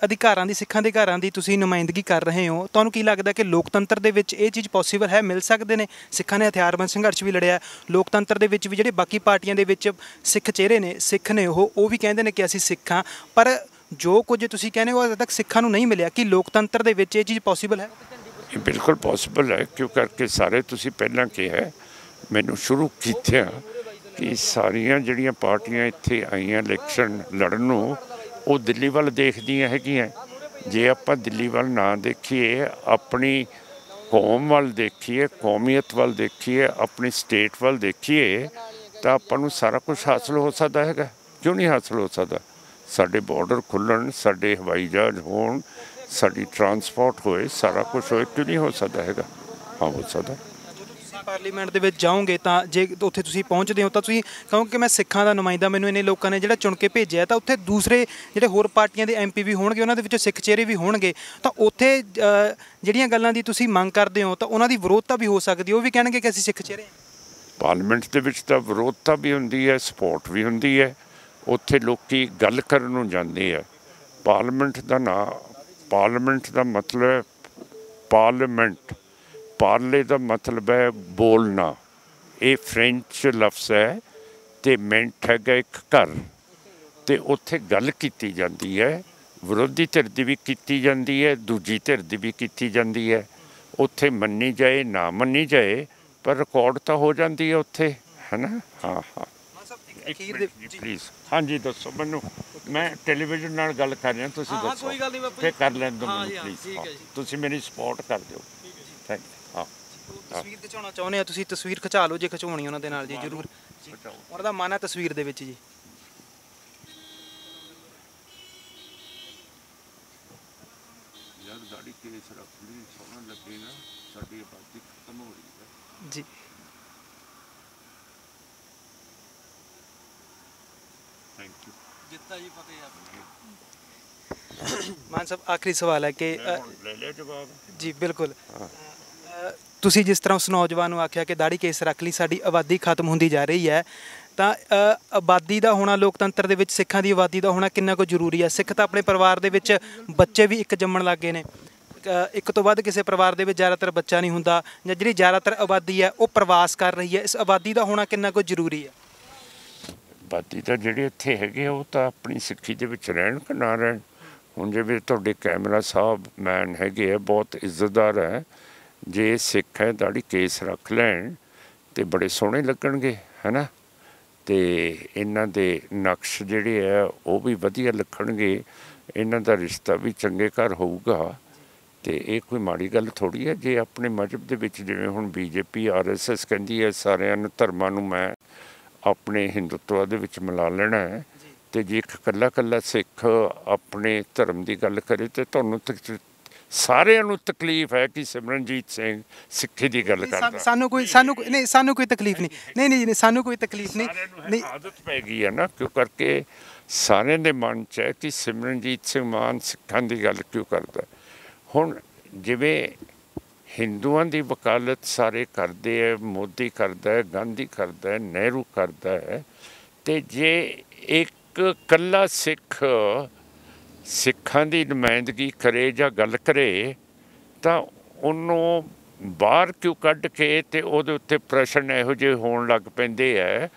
ਅਧਿਕਾਰਾਂ ਦੀ, ਸਿੱਖਾਂ ਦੇ ਅਧਿਕਾਰਾਂ ਦੀ ਤੁਸੀਂ ਨੁਮਾਇੰਦਗੀ ਕਰ ਰਹੇ ਹੋ, ਤੁਹਾਨੂੰ ਕੀ ਲੱਗਦਾ ਕਿ ਲੋਕਤੰਤਰ ਦੇ ਵਿੱਚ ਇਹ ਚੀਜ਼ ਪੋਸੀਬਲ ਹੈ, ਮਿਲ ਸਕਦੇ ਨੇ? ਸਿੱਖਾਂ ਨੇ ਹਥਿਆਰਬੰਦ ਸੰਘਰਸ਼ ਵੀ ਲੜਿਆ, ਲੋਕਤੰਤਰ ਦੇ ਵਿੱਚ ਵੀ ਜਿਹੜੇ ਬਾਕੀ ਪਾਰਟੀਆਂ ਦੇ ਵਿੱਚ ਸਿੱਖ ਚਿਹਰੇ ਨੇ, ਸਿੱਖ ਨੇ, ਉਹ ਵੀ ਕਹਿੰਦੇ ਨੇ ਕਿ ਅਸੀਂ ਸਿੱਖ ਹਾਂ, ਪਰ ਜੋ ਕੁਝ ਤੁਸੀਂ ਕਹਿੰਦੇ ਹੋ ਅਜੇ ਤੱਕ ਸਿੱਖਾਂ ਨੂੰ ਨਹੀਂ ਮਿਲਿਆ। ਕਿ ਲੋਕਤੰਤਰ ਦੇ ਵਿੱਚ ਇਹ ਚੀਜ਼ ਪੋਸੀਬਲ ਹੈ? ਇਹ ਬਿਲਕੁਲ ਪੋਸੀਬਲ ਹੈ। ਕਿਉਂ ਕਰਕੇ ਸਾਰੇ ਤੁਸੀਂ ਪਹਿਲਾਂ ਕਿਹਾ, ਮੈਨੂੰ ਸ਼ੁਰੂ ਕੀਤਿਆਂ ਕਿ ਸਾਰੀਆਂ ਜਿਹੜੀਆਂ ਪਾਰਟੀਆਂ ਇੱਥੇ ਆਈਆਂ ਇਲੈਕਸ਼ਨ ਲੜਨ ਨੂੰ, ਉਹ ਦਿੱਲੀ ਵੱਲ ਦੇਖਦੀਆਂ ਹੈਗੀਆਂ। ਜੇ ਆਪਾਂ ਦਿੱਲੀ ਵੱਲ ਨਾ ਦੇਖੀਏ, ਆਪਣੀ ਕੌਮ ਵੱਲ ਦੇਖੀਏ, ਕੌਮੀਅਤ ਵੱਲ ਦੇਖੀਏ, ਆਪਣੀ ਸਟੇਟ ਵੱਲ ਦੇਖੀਏ, ਤਾਂ ਆਪਾਂ ਨੂੰ ਸਾਰਾ ਕੁਝ ਹਾਸਲ ਹੋ ਸਕਦਾ ਹੈਗਾ। ਕਿਉਂ ਨਹੀਂ ਹਾਸਲ ਹੋ ਸਕਦਾ? ਸਾਡੇ ਬਾਰਡਰ ਖੁੱਲ੍ਹਣ, ਸਾਡੇ ਹਵਾਈ ਜਹਾਜ਼ ਹੋਣ, ਸਾਡੀ ਟਰਾਂਸਪੋਰਟ ਹੋਏ, ਸਾਰਾ ਕੁਝ ਹੋਏ, ਕਿਉਂ ਨਹੀਂ ਹੋ ਸਕਦਾ ਹੈਗਾ? ਹਾਂ, ਹੋ ਸਕਦਾ। ਪਾਰਲੀਮੈਂਟ ਦੇ ਵਿੱਚ ਜਾਓਗੇ ਤਾਂ ਜੇ ਉੱਥੇ ਤੁਸੀਂ ਪਹੁੰਚਦੇ ਹੋ ਤਾਂ ਤੁਸੀਂ ਕਹੋਗੇ ਕਿ ਮੈਂ ਸਿੱਖਾਂ ਦਾ ਨੁਮਾਇੰਦਾ, ਮੈਨੂੰ ਇੰਨੇ ਲੋਕਾਂ ਨੇ ਜਿਹੜਾ ਚੁਣ ਕੇ ਭੇਜਿਆ, ਤਾਂ ਉੱਥੇ ਦੂਸਰੇ ਜਿਹੜੇ ਹੋਰ ਪਾਰਟੀਆਂ ਦੇ MP ਵੀ ਹੋਣਗੇ, ਉਹਨਾਂ ਦੇ ਵਿੱਚੋਂ ਸਿੱਖ ਚਿਹਰੇ ਵੀ ਹੋਣਗੇ, ਤਾਂ ਉੱਥੇ ਜਿਹੜੀਆਂ ਗੱਲਾਂ ਦੀ ਤੁਸੀਂ ਮੰਗ ਕਰਦੇ ਹੋ ਤਾਂ ਉਹਨਾਂ ਦੀ ਵਿਰੋਧਤਾ ਵੀ ਹੋ ਸਕਦੀ, ਉਹ ਵੀ ਕਹਿਣਗੇ ਕਿ ਅਸੀਂ ਸਿੱਖ ਚਿਹਰੇ ਹਾਂ। ਪਾਰਲੀਮੈਂਟ ਦੇ ਵਿੱਚ ਤਾਂ ਵਿਰੋਧਤਾ ਵੀ ਹੁੰਦੀ ਹੈ, ਸਪੋਰਟ ਵੀ ਹੁੰਦੀ ਹੈ। ਉੱਥੇ ਲੋਕ ਗੱਲ ਕਰਨ ਨੂੰ ਜਾਂਦੇ ਆ। ਪਾਰਲੀਮੈਂਟ ਦਾ ਮਤਲਬ ਪਾਰਲੀਮੈਂਟ, ਪਾਰਲੇ ਦਾ ਮਤਲਬ ਹੈ ਬੋਲਣਾ। ਇਹ ਫਰੈਂਚ ਲਫ਼ਜ਼ ਹੈ ਅਤੇ ਮੈਂਟ ਹੈਗਾ ਇੱਕ ਘਰ, ਅਤੇ ਉੱਥੇ ਗੱਲ ਕੀਤੀ ਜਾਂਦੀ ਹੈ। ਵਿਰੋਧੀ ਧਿਰ ਦੀ ਵੀ ਕੀਤੀ ਜਾਂਦੀ ਹੈ, ਦੂਜੀ ਧਿਰ ਦੀ ਵੀ ਕੀਤੀ ਜਾਂਦੀ ਹੈ। ਉੱਥੇ ਮੰਨੀ ਜਾਏ ਨਾ ਮੰਨੀ ਜਾਏ, ਪਰ ਰਿਕਾਰਡ ਤਾਂ ਹੋ ਜਾਂਦੀ ਹੈ ਉੱਥੇ, है ना। हाँ हाँ प्लीज़। हाँ जी दसो मैनू, मैं ਟੈਲੀਵਿਜ਼ਨ ਨਾਲ ਗੱਲ ਕਰ ਰਿਹਾ, ਤੁਸੀਂ ਦੱਸੋ ਤੇ ਕਰ ਲੈਣ ਦਿਓ ਮੈਨੂੰ ਪਲੀਜ਼। ਤੁਸੀਂ ਮੇਰੀ ਸਪੋਰਟ ਕਰ ਦਿਓ। Thank you. ਹਾਂ ਤਸਵੀਰ ਖਿਚਾਉਣਾ ਚਾਹੁੰਦੇ ਆ ਤੁਸੀਂ, ਤਸਵੀਰ ਖਿਚਾ ਲਓ ਜੇ ਖਿਚਾਉਣੀ ਉਹਨਾਂ ਦੇ ਨਾਲ ਜੀ, ਜ਼ਰੂਰ। ਉਹਨਾਂ ਦਾ ਮਨ ਹੈ ਤਸਵੀਰ ਦੇ ਵਿੱਚ ਜੀ। ਯਾਰ ਦਾੜੀ ਕੇਸ ਰੱਖ ਲਈ, ਸੋਹਣਾ ਲੱਗੇ ਨਾ, ਸਾਡੀ ਆਬਾਦੀ ਖਤਮ ਹੋ ਰਹੀ ਹੈ ਜੀ। Thank you. ਜਿੱਤਾ ਜੀ ਫਤਿਹ ਮਾਨ ਸਾਹਿਬ, ਆਖਰੀ ਸਵਾਲ ਹੈ ਕਿ ਲੈ ਲਿਆ ਜਵਾਬ ਜੀ ਬਿਲਕੁਲ। ਤੁਸੀਂ ਜਿਸ ਤਰ੍ਹਾਂ ਉਸ ਨੌਜਵਾਨ ਨੂੰ ਆਖਿਆ ਕਿ ਦਾੜੀ ਕੇਸ ਰੱਖ ਲਈ, ਸਾਡੀ ਆਬਾਦੀ ਖਤਮ ਹੁੰਦੀ ਜਾ ਰਹੀ ਹੈ, ਤਾਂ ਆਬਾਦੀ ਦਾ ਹੋਣਾ ਲੋਕਤੰਤਰ ਦੇ ਵਿੱਚ, ਸਿੱਖਾਂ ਦੀ ਆਬਾਦੀ ਦਾ ਹੋਣਾ ਕਿੰਨਾ ਕੁ ਜ਼ਰੂਰੀ ਹੈ? ਸਿੱਖ ਤਾਂ ਆਪਣੇ ਪਰਿਵਾਰ ਦੇ ਵਿੱਚ ਬੱਚੇ ਵੀ ਇੱਕ ਜੰਮਣ ਲੱਗ ਗਏ ਨੇ, ਇੱਕ ਤੋਂ ਵੱਧ ਕਿਸੇ ਪਰਿਵਾਰ ਦੇ ਵਿੱਚ ਜ਼ਿਆਦਾਤਰ ਬੱਚਾ ਨਹੀਂ ਹੁੰਦਾ, ਜਾਂ ਜਿਹੜੀ ਜ਼ਿਆਦਾਤਰ ਆਬਾਦੀ ਹੈ ਉਹ ਪ੍ਰਵਾਸ ਕਰ ਰਹੀ ਹੈ। ਇਸ ਆਬਾਦੀ ਦਾ ਹੋਣਾ ਕਿੰਨਾ ਕੁ ਜ਼ਰੂਰੀ ਹੈ? ਆਬਾਦੀ ਤਾਂ ਜਿਹੜੇ ਇੱਥੇ ਹੈਗੇ ਉਹ ਤਾਂ ਆਪਣੀ ਸਿੱਖੀ ਦੇ ਵਿੱਚ ਰਹਿਣ ਕਿ ਨਾ ਰਹਿਣ। ਹੁਣ ਜਿਵੇਂ ਤੁਹਾਡੇ ਕੈਮਰਾ ਸਾਹਿਬ ਮੈਨ ਹੈਗੇ ਆ, ਬਹੁਤ ਇੱਜ਼ਤਦਾਰ ਹੈ, ਜੇ ਸਿੱਖ ਹੈ ਦਾੜੀ ਕੇਸ ਰੱਖ ਲੈਣ ਤੇ ਬੜੇ ਸੋਹਣੇ ਲੱਗਣਗੇ, ਹੈ ਨਾ। ਅਤੇ ਇਹਨਾਂ ਦੇ ਨਕਸ਼ ਜਿਹੜੇ ਹੈ ਉਹ ਵੀ ਵਧੀਆ ਲੱਗਣਗੇ, ਇਹਨਾਂ ਦਾ ਰਿਸ਼ਤਾ ਵੀ ਚੰਗੇ ਘਰ ਹੋਊਗਾ। ਅਤੇ ਇਹ ਕੋਈ ਮਾੜੀ ਗੱਲ ਥੋੜ੍ਹੀ ਹੈ ਜੇ ਆਪਣੇ ਮਜ਼ਹਬ ਦੇ ਵਿੱਚ, ਜਿਵੇਂ ਹੁਣ BJP RSS ਕਹਿੰਦੀ ਹੈ ਸਾਰਿਆਂ ਨੂੰ ਧਰਮਾਂ ਨੂੰ ਮੈਂ ਆਪਣੇ ਹਿੰਦੂਤਵ ਦੇ ਵਿੱਚ ਮਿਲਾ ਲੈਣਾ ਹੈ, ਅਤੇ ਜੇ ਇੱਕ ਇਕੱਲਾ ਸਿੱਖ ਆਪਣੇ ਧਰਮ ਦੀ ਗੱਲ ਕਰੇ ਤਾਂ ਤੁਹਾਨੂੰ ਸਾਰਿਆਂ ਨੂੰ ਤਕਲੀਫ ਹੈ ਕਿ ਸਿਮਰਨਜੀਤ ਸਿੰਘ ਸਿੱਖੀ ਦੀ ਗੱਲ ਕਰਦਾ। ਸਾਨੂੰ ਕੋਈ ਤਕਲੀਫ ਨਹੀਂ, ਸਾਨੂੰ ਕੋਈ ਤਕਲੀਫ ਨਹੀਂ। ਆਦਤ ਪੈ ਗਈ ਹੈ ਨਾ, ਕਿਉਂ ਕਰਕੇ ਸਾਰਿਆਂ ਦੇ ਮਨ 'ਚ ਹੈ ਕਿ ਸਿਮਰਨਜੀਤ ਸਿੰਘ ਮਾਨ ਸਿੱਖਾਂ ਦੀ ਗੱਲ ਕਿਉਂ ਕਰਦਾ। ਹੁਣ ਜਿਵੇਂ ਹਿੰਦੂਆਂ ਦੀ ਵਕਾਲਤ ਸਾਰੇ ਕਰਦੇ ਹੈ, ਮੋਦੀ ਕਰਦਾ ਹੈ, ਗਾਂਧੀ ਕਰਦਾ ਹੈ, ਨਹਿਰੂ ਕਰਦਾ ਹੈ, ਅਤੇ ਜੇ ਇੱਕ ਇਕੱਲਾ ਸਿੱਖਾਂ ਦੀ ਨੁਮਾਇੰਦਗੀ ਕਰੇ ਜਾਂ ਗੱਲ ਕਰੇ ਤਾਂ ਉਹਨੂੰ ਬਾਹਰ ਕਿਉਂ ਕੱਢ ਕੇ ਅਤੇ ਉਹਦੇ ਉੱਤੇ ਪ੍ਰਸ਼ਨ ਇਹੋ ਜਿਹੇ ਹੋਣ ਲੱਗ ਪੈਂਦੇ ਹੈ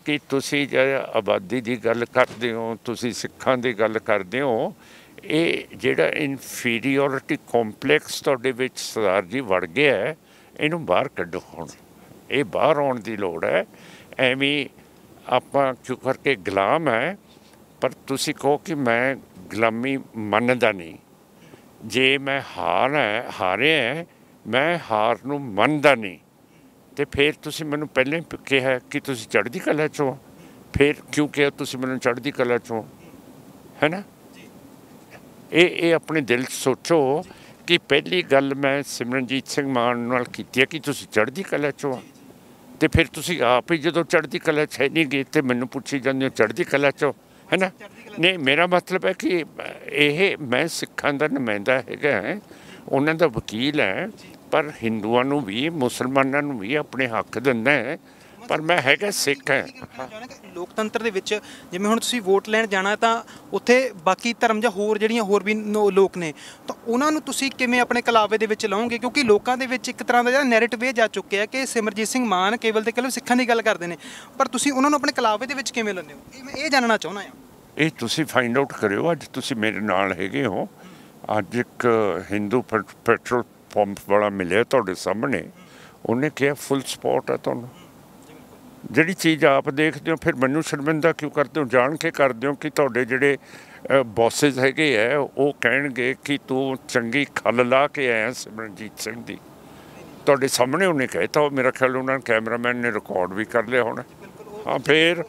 ਕਿ ਤੁਸੀਂ ਜੇ ਆਬਾਦੀ ਦੀ ਗੱਲ ਕਰਦੇ ਹੋ, ਤੁਸੀਂ ਸਿੱਖਾਂ ਦੀ ਗੱਲ ਕਰਦੇ ਹੋ, ਇਹ ਜਿਹੜਾ ਇਨਫੀਰੀਓਰਿਟੀ ਕੰਪਲੈਕਸ ਤੁਹਾਡੇ ਵਿੱਚ ਸਰਦਾਰ ਜੀ ਵੜ ਗਿਆ ਹੈ, ਇਹਨੂੰ ਬਾਹਰ ਕੱਢੋ। ਹੁਣ ਇਹ ਬਾਹਰ ਆਉਣ ਦੀ ਲੋੜ ਹੈ। ਐਵੇਂ ਆਪਾਂ ਕਿਉਂ ਕਰਕੇ ਗੁਲਾਮ ਹੈ, ਪਰ ਤੁਸੀਂ ਕਹੋ ਕਿ ਮੈਂ ਗੁਲਾਮੀ ਮੰਨਦਾ ਨਹੀਂ, ਜੇ ਮੈਂ ਹਾਰਿਆ ਮੈਂ ਹਾਰ ਨੂੰ ਮੰਨਦਾ ਨਹੀਂ, ਅਤੇ ਫਿਰ ਤੁਸੀਂ ਮੈਨੂੰ ਪਹਿਲਾਂ ਹੀ ਕਿਹਾ ਕਿ ਤੁਸੀਂ ਚੜ੍ਹਦੀ ਕਲਾ 'ਚੋਂ, ਫਿਰ ਕਿਉਂ ਕਿਹਾ ਤੁਸੀਂ ਮੈਨੂੰ ਚੜ੍ਹਦੀ ਕਲਾ 'ਚੋਂ, ਹੈ ਨਾ। ਇਹ ਆਪਣੇ ਦਿਲ 'ਚ ਸੋਚੋ ਕਿ ਪਹਿਲੀ ਗੱਲ ਮੈਂ ਸਿਮਰਨਜੀਤ ਸਿੰਘ ਮਾਨ ਨਾਲ ਕੀਤੀ ਹੈ ਕਿ ਤੁਸੀਂ ਚੜ੍ਹਦੀ ਕਲਾ 'ਚੋਂ ਆ, ਅਤੇ ਫਿਰ ਤੁਸੀਂ ਆਪ ਹੀ ਜਦੋਂ ਚੜ੍ਹਦੀ ਕਲਾ 'ਚ ਹੈ ਨਹੀਂ ਗਏ ਅਤੇ ਮੈਨੂੰ ਪੁੱਛੀ ਜਾਂਦੇ ਹੋ ਚੜ੍ਹਦੀ ਕਲਾ 'ਚੋਂ, ਹੈ ਨਾ। ਨਹੀਂ, ਮੇਰਾ ਮਤਲਬ ਹੈ ਕਿ ਮੈਂ ਸਿੱਖਾਂ ਦਾ ਨੁਮਾਇੰਦਾ ਹੈਗਾ, ਉਹਨਾਂ ਦਾ ਵਕੀਲ ਹੈ, ਪਰ ਹਿੰਦੂਆਂ ਨੂੰ ਵੀ ਮੁਸਲਮਾਨਾਂ ਨੂੰ ਵੀ ਆਪਣੇ ਹੱਕ ਦਿੰਦਾ ਹੈ, ਪਰ ਮੈਂ ਹੈਗਾ ਸਿੱਖ ਹੈ। ਲੋਕਤੰਤਰ ਦੇ ਵਿੱਚ ਜਿਵੇਂ ਹੁਣ ਤੁਸੀਂ ਵੋਟ ਲੈਣ ਜਾਣਾ ਤਾਂ ਉੱਥੇ ਬਾਕੀ ਧਰਮ ਜਾਂ ਹੋਰ ਵੀ ਲੋਕ ਨੇ, ਤਾਂ ਉਹਨਾਂ ਨੂੰ ਤੁਸੀਂ ਕਿਵੇਂ ਆਪਣੇ ਕਲਾਵੇ ਦੇ ਵਿੱਚ ਲਾਓਗੇ? ਕਿਉਂਕਿ ਲੋਕਾਂ ਦੇ ਵਿੱਚ ਇੱਕ ਤਰ੍ਹਾਂ ਦਾ ਜਿਹੜਾ ਨੈਰੇਟਿਵ ਇਹ ਜਾ ਚੁੱਕਿਆ ਕਿ ਸਿਮਰਜੀਤ ਸਿੰਘ ਮਾਨ ਕੇਵਲ ਤੇ ਕੇਵਲ ਸਿੱਖਾਂ ਦੀ ਗੱਲ ਕਰਦੇ ਨੇ, ਪਰ ਤੁਸੀਂ ਉਹਨਾਂ ਨੂੰ ਆਪਣੇ ਕਲਾਵੇ ਦੇ ਵਿੱਚ ਕਿਵੇਂ ਲੈਂਦੇ ਹੋ? ਮੈਂ ਇਹ ਜਾਣਨਾ ਚਾਹੁੰਦਾ ਹਾਂ। ਇਹ ਤੁਸੀਂ ਫਾਈਂਡ ਆਊਟ ਕਰਿਓ। ਅੱਜ ਤੁਸੀਂ ਮੇਰੇ ਨਾਲ ਹੈਗੇ ਹੋ, ਅੱਜ ਇੱਕ ਹਿੰਦੂ ਪੈਟਰੋਲ ਪੰਪ ਵਾਲਾ ਮਿਲਿਆ ਤੁਹਾਡੇ ਸਾਹਮਣੇ, ਉਹਨੇ ਕਿਹਾ ਫੁੱਲ ਸਪੋਰਟ ਹੈ ਤੁਹਾਨੂੰ। ਜਿਹੜੀ ਚੀਜ਼ ਆਪ ਦੇਖਦੇ ਹੋ ਫਿਰ ਮੈਨੂੰ ਸ਼ਰਮਿੰਦਾ ਕਿਉਂ ਕਰਦੇ ਹੋ? ਜਾਣ ਕੇ ਕਰਦੇ ਹੋ ਕਿ ਤੁਹਾਡੇ ਜਿਹੜੇ ਬੌਸਿਸ ਹੈਗੇ ਹੈ ਉਹ ਕਹਿਣਗੇ ਕਿ ਤੂੰ ਚੰਗੀ ਖੱਲ ਲਾ ਕੇ ਆਇਆ ਸਿਮਰਨਜੀਤ ਸਿੰਘ ਦੀ। ਤੁਹਾਡੇ ਸਾਹਮਣੇ ਉਹਨੇ ਕਹਿਤਾ, ਉਹ ਮੇਰਾ ਖਿਆਲ ਉਹਨਾਂ ਕੈਮਰਾਮੈਨ ਨੇ ਰਿਕਾਰਡ ਵੀ ਕਰ ਲਿਆ ਹੋਣਾ। ਫਿਰ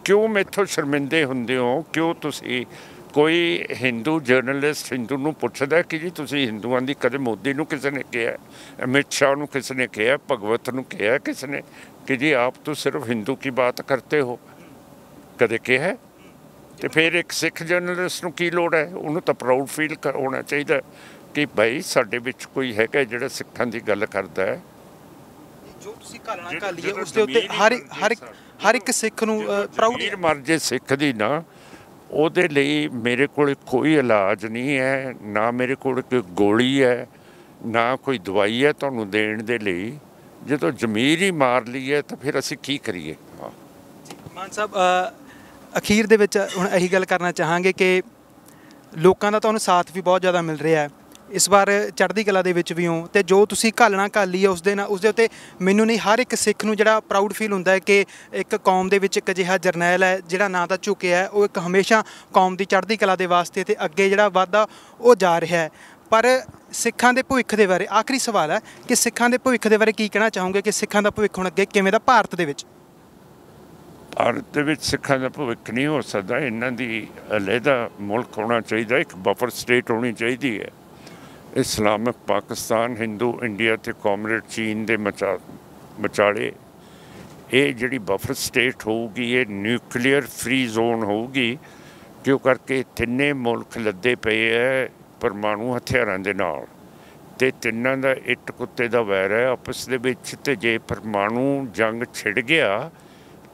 ਕਿਉਂ ਮੈਥੋਂ ਸ਼ਰਮਿੰਦੇ ਹੁੰਦੇ ਹੋ? ਕਿਉਂ ਤੁਸੀਂ ਕੋਈ ਹਿੰਦੂ ਜਰਨਲਿਸਟ ਹਿੰਦੂ ਨੂੰ ਪੁੱਛਦਾ ਕਿ ਜੀ ਤੁਸੀਂ ਹਿੰਦੂਆਂ ਦੀ, ਕਦੇ ਮੋਦੀ ਨੂੰ ਕਿਸੇ ਨੇ ਕਿਹਾ, ਅਮਿਤ ਸ਼ਾਹ ਨੂੰ ਕਿਸੇ ਨੇ ਕਿਹਾ, ਭਗਵਤ ਨੂੰ ਕਿਹਾ ਕਿਸੇ ਨੇ ਕਿ ਜੀ ਆਪ ਤੋਂ ਸਿਰਫ ਹਿੰਦੂ ਕੀ ਬਾਤ ਕਰਤੇ ਹੋ? ਕਦੇ ਕਿਹਾ? ਅਤੇ ਫਿਰ ਇੱਕ ਸਿੱਖ ਜਰਨਲਿਸਟ ਨੂੰ ਕੀ ਲੋੜ ਹੈ? ਉਹਨੂੰ ਤਾਂ ਪ੍ਰਾਊਡ ਫੀਲ ਹੋਣਾ ਚਾਹੀਦਾ ਕਿ ਭਾਈ ਸਾਡੇ ਵਿੱਚ ਕੋਈ ਹੈਗਾ ਜਿਹੜਾ ਸਿੱਖਾਂ ਦੀ ਗੱਲ ਕਰਦਾ ਹੈ। ਜੋ ਤੁਸੀਂ ਘਾਲਣਾ ਘਾਲੀਏ ਉਸ ਦੇ ਉੱਤੇ ਹਰ ਇੱਕ ਸਿੱਖ ਨੂੰ ਪ੍ਰਾਊਡ ਮਰ ਜੇ ਸਿੱਖ ਦੀ ਨਾ, ਉਹਦੇ ਲਈ ਮੇਰੇ ਕੋਲ ਕੋਈ ਇਲਾਜ ਨਹੀਂ ਹੈ, ਨਾ ਮੇਰੇ ਕੋਲ ਕੋਈ ਗੋਲੀ ਹੈ, ਨਾ ਕੋਈ ਦਵਾਈ ਹੈ ਤੁਹਾਨੂੰ ਦੇਣ ਦੇ ਲਈ। ਜਦੋਂ ਜ਼ਮੀਰ ਹੀ ਮਾਰ ਲਈ ਹੈ ਤਾਂ ਫਿਰ ਅਸੀਂ ਕੀ ਕਰੀਏ? ਮਾਨ ਸਾਹਿਬ, ਅਖੀਰ ਦੇ ਵਿੱਚ ਹੁਣ ਇਹੀ ਗੱਲ ਕਰਨਾ ਚਾਹਾਂਗੇ ਕਿ ਲੋਕਾਂ ਦਾ ਤੁਹਾਨੂੰ ਸਾਥ ਵੀ ਬਹੁਤ ਜ਼ਿਆਦਾ ਮਿਲ ਰਿਹਾ ਹੈ, ਇਸ ਵਾਰ ਚੜ੍ਹਦੀ ਕਲਾ ਦੇ ਵਿੱਚ ਵੀ ਹੋ ਤੇ ਜੋ ਤੁਸੀਂ ਘਾਲਣਾ ਘਾਲੀ ਹੈ ਉਸਦੇ ਉੱਤੇ ਮੈਨੂੰ ਨਹੀਂ ਹਰ ਇੱਕ ਸਿੱਖ ਨੂੰ ਜਿਹੜਾ ਪ੍ਰਾਊਡ ਫੀਲ ਹੁੰਦਾ ਹੈ ਕਿ ਇੱਕ ਕੌਮ ਦੇ ਵਿੱਚ ਇੱਕ ਅਜਿਹਾ ਜਰਨੈਲ ਹੈ ਜਿਹੜਾ ਨਾ ਤਾਂ ਝੁਕਿਆ ਹੈ, ਉਹ ਇੱਕ ਹਮੇਸ਼ਾ ਕੌਮ ਦੀ ਚੜ੍ਹਦੀ ਕਲਾ ਦੇ ਵਾਸਤੇ ਤੇ ਅੱਗੇ ਜਿਹੜਾ ਵਾਧਾ ਉਹ ਜਾ ਰਿਹਾ ਹੈ। ਪਰ ਸਿੱਖਾਂ ਦੇ ਭਵਿੱਖ ਦੇ ਬਾਰੇ ਆਖਰੀ ਸਵਾਲ ਹੈ ਕਿ ਸਿੱਖਾਂ ਦੇ ਭਵਿੱਖ ਦੇ ਬਾਰੇ ਕੀ ਕਹਿਣਾ ਚਾਹੋਗੇ ਕਿ ਸਿੱਖਾਂ ਦਾ ਭਵਿੱਖ ਹੁਣ ਅੱਗੇ ਕਿਵੇਂ ਦਾ ਭਾਰਤ ਦੇ ਵਿੱਚ? ਭਾਰਤ ਦੇ ਵਿੱਚ ਸਿੱਖਾਂ ਦਾ ਭਵਿੱਖ ਨਹੀਂ ਹੋ ਸਕਦਾ। ਇਹਨਾਂ ਦੀ ਅਲੱਗਾ ਮੁਲਕ ਹੋਣਾ ਚਾਹੀਦਾ, ਇੱਕ ਬਫਰ ਸਟੇਟ ਹੋਣੀ ਚਾਹੀਦੀ ਹੈ। ਇਸਲਾਮਿਕ ਪਾਕਿਸਤਾਨ, ਹਿੰਦੂ ਇੰਡੀਆ ਤੇ ਕਮਿਊਨਿਸਟ ਚੀਨ ਦੇ ਵਿਚਾਲੇ ਇਹ ਜਿਹੜੀ ਬਫਰ ਸਟੇਟ ਹੋਊਗੀ ਇਹ ਨਿਊਕਲੀਅਰ ਫ੍ਰੀ ਜ਼ੋਨ ਹੋਊਗੀ, ਕਿਉਂ ਕਰਕੇ ਤਿੰਨੇ ਮੁਲਕ ਲੱਦੇ ਪਏ ਹੈ ਪਰਮਾਣੂ ਹਥਿਆਰਾਂ ਦੇ ਨਾਲ ਤੇ ਤਿੰਨਾਂ ਦਾ ਇੱਟ ਕੁੱਤੇ ਦਾ ਵੈਰ ਹੈ ਆਪਸ ਦੇ ਵਿੱਚ। ਤੇ ਜੇ ਪਰਮਾਣੂ ਜੰਗ ਛਿੜ ਗਿਆ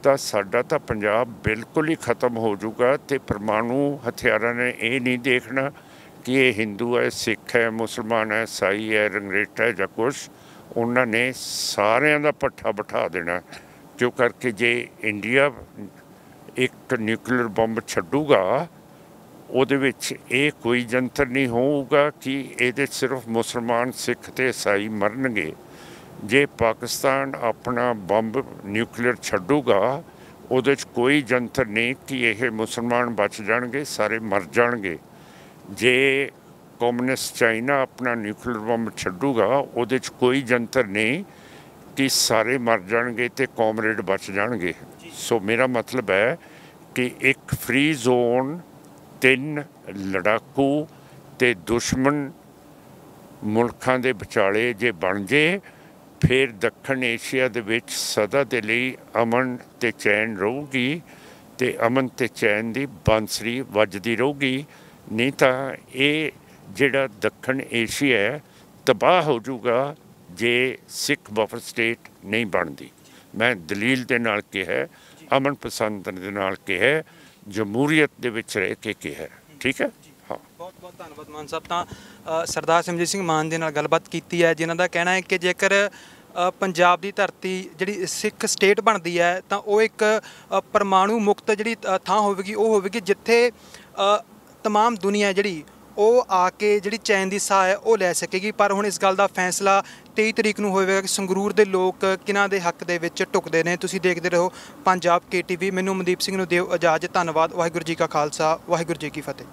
ਤਾਂ ਸਾਡਾ ਤਾਂ ਪੰਜਾਬ ਬਿਲਕੁਲ ਹੀ ਖਤਮ ਹੋ ਜਾਊਗਾ। ਤੇ ਪਰਮਾਣੂ ਹਥਿਆਰਾਂ ਨੇ ਇਹ ਨਹੀਂ ਦੇਖਣਾ ਕਿ ਇਹ ਹਿੰਦੂ ਹੈ, ਸਿੱਖ ਹੈ, ਮੁਸਲਮਾਨ ਹੈ, ਈਸਾਈ ਹੈ, ਰੰਗਰੇਟਾ ਹੈ ਜਾਂ ਕੁਛ। ਉਹਨਾਂ ਨੇ ਸਾਰਿਆਂ ਦਾ ਪੱਠਾ ਬਿਠਾ ਦੇਣਾ, ਕਿਉਂ ਕਰਕੇ ਜੇ ਇੰਡੀਆ ਇੱਕ ਨਿਊਕਲੀਅਰ ਬੰਬ ਛੱਡੂਗਾ ਉਹਦੇ ਵਿੱਚ ਇਹ ਕੋਈ ਜੰਤਰ ਨਹੀਂ ਹੋਊਗਾ ਕਿ ਇਹਦੇ ਸਿਰਫ ਮੁਸਲਮਾਨ, ਸਿੱਖ ਤੇ ਈਸਾਈ ਮਰਨਗੇ। ਜੇ ਪਾਕਿਸਤਾਨ ਆਪਣਾ ਬੰਬ ਨਿਊਕਲੀਅਰ ਛੱਡੂਗਾ ਉਹਦੇ 'ਚ ਕੋਈ ਜੰਤਰ ਨਹੀਂ ਕਿ ਇਹ ਮੁਸਲਮਾਨ ਬਚ ਜਾਣਗੇ, ਸਾਰੇ ਮਰ ਜਾਣਗੇ। ਜੇ ਕਮਿਊਨਿਸਟ ਚਾਈਨਾ ਆਪਣਾ ਨਿਊਕਲੀਅਰ ਬੰਬ ਛੱਡੂਗਾ ਉਹਦੇ 'ਚ ਕੋਈ ਜੰਤਰ ਨਹੀਂ ਕਿ ਸਾਰੇ ਮਰ ਜਾਣਗੇ ਤੇ ਕਾਮਰੇਡ ਬਚ ਜਾਣਗੇ। ਸੋ ਮੇਰਾ ਮਤਲਬ ਹੈ ਕਿ ਇੱਕ ਫ੍ਰੀ ਜ਼ੋਨ, ਤਿੰਨ ਲੜਾਕੂ ਤੇ ਦੁਸ਼ਮਣ ਮੁਲਕਾਂ ਦੇ ਵਿਚਾਲੇ ਜੇ ਬਣ ਜੇ ਫਿਰ ਦੱਖਣ ਏਸ਼ੀਆ ਦੇ ਵਿੱਚ ਸਦਾ ਦੇ ਲਈ ਅਮਨ ਤੇ ਚੈਨ ਰਹੂਗੀ ਤੇ ਅਮਨ ਤੇ ਚੈਨ ਦੀ ਬਾਂਸਰੀ ਵੱਜਦੀ ਰਹੂਗੀ। ਨਹੀਂ ਤਾਂ ਇਹ ਜਿਹੜਾ ਦੱਖਣ ਏਸ਼ੀਆ ਹੈ ਤਬਾਹ ਹੋ ਜਾਊਗਾ ਜੇ ਸਿੱਖ ਬਫਰ ਸਟੇਟ ਨਹੀਂ ਬਣਦੀ। ਮੈਂ ਦਲੀਲ ਦੇ ਨਾਲ ਕਿਹਾ, ਅਮਨ ਪਸੰਦ ਦੇ ਨਾਲ ਕਿਹਾ, ਜਮਹੂਰੀਅਤ ਦੇ ਵਿੱਚ ਰਹਿ ਕੇ ਕਿਹਾ। ਠੀਕ ਹੈ। ਹਾਂ, ਬਹੁਤ ਬਹੁਤ ਧੰਨਵਾਦ ਮਾਨ ਸਾਹਿਬ। ਤਾਂ ਸਰਦਾਰ ਸਿਮਰਜੀਤ ਸਿੰਘ ਮਾਨ ਦੇ ਨਾਲ ਗੱਲਬਾਤ ਕੀਤੀ ਹੈ, ਜਿਨ੍ਹਾਂ ਦਾ ਕਹਿਣਾ ਹੈ ਕਿ ਜੇਕਰ ਪੰਜਾਬ ਦੀ ਧਰਤੀ ਜਿਹੜੀ ਸਿੱਖ ਸਟੇਟ ਬਣਦੀ ਹੈ ਤਾਂ ਉਹ ਇੱਕ ਪਰਮਾਣੂ ਮੁਕਤ ਜਿਹੜੀ ਥਾਂ ਹੋਵੇਗੀ, ਉਹ ਹੋਵੇਗੀ ਜਿੱਥੇ ਤਮਾਮ ਦੁਨੀਆ ਜਿਹੜੀ ਉਹ ਆ ਕੇ ਜਿਹੜੀ ਚੈਨ ਦੀ ਸਾਹ ਹੈ ਉਹ ਲੈ ਸਕੇਗੀ। ਪਰ ਹੁਣ ਇਸ ਗੱਲ ਦਾ ਫੈਸਲਾ 23 ਤਰੀਕ ਨੂੰ ਹੋਵੇਗਾ ਕਿ ਸੰਗਰੂਰ ਦੇ ਲੋਕ ਕਿਹਨਾਂ ਦੇ ਹੱਕ ਦੇ ਵਿੱਚ ਢੁਕਦੇ ਨੇ। ਤੁਸੀਂ ਦੇਖਦੇ ਰਹੋ ਪੰਜਾਬ KTV। ਮੈਨੂੰ ਮਨਦੀਪ ਸਿੰਘ ਨੂੰ ਦਿਓ ਇਜਾਜ਼ਤ। ਧੰਨਵਾਦ। ਵਾਹਿਗੁਰੂ ਜੀ ਕਾ ਖਾਲਸਾ, ਵਾਹਿਗੁਰੂ ਜੀ ਕੀ ਫਤਿਹ।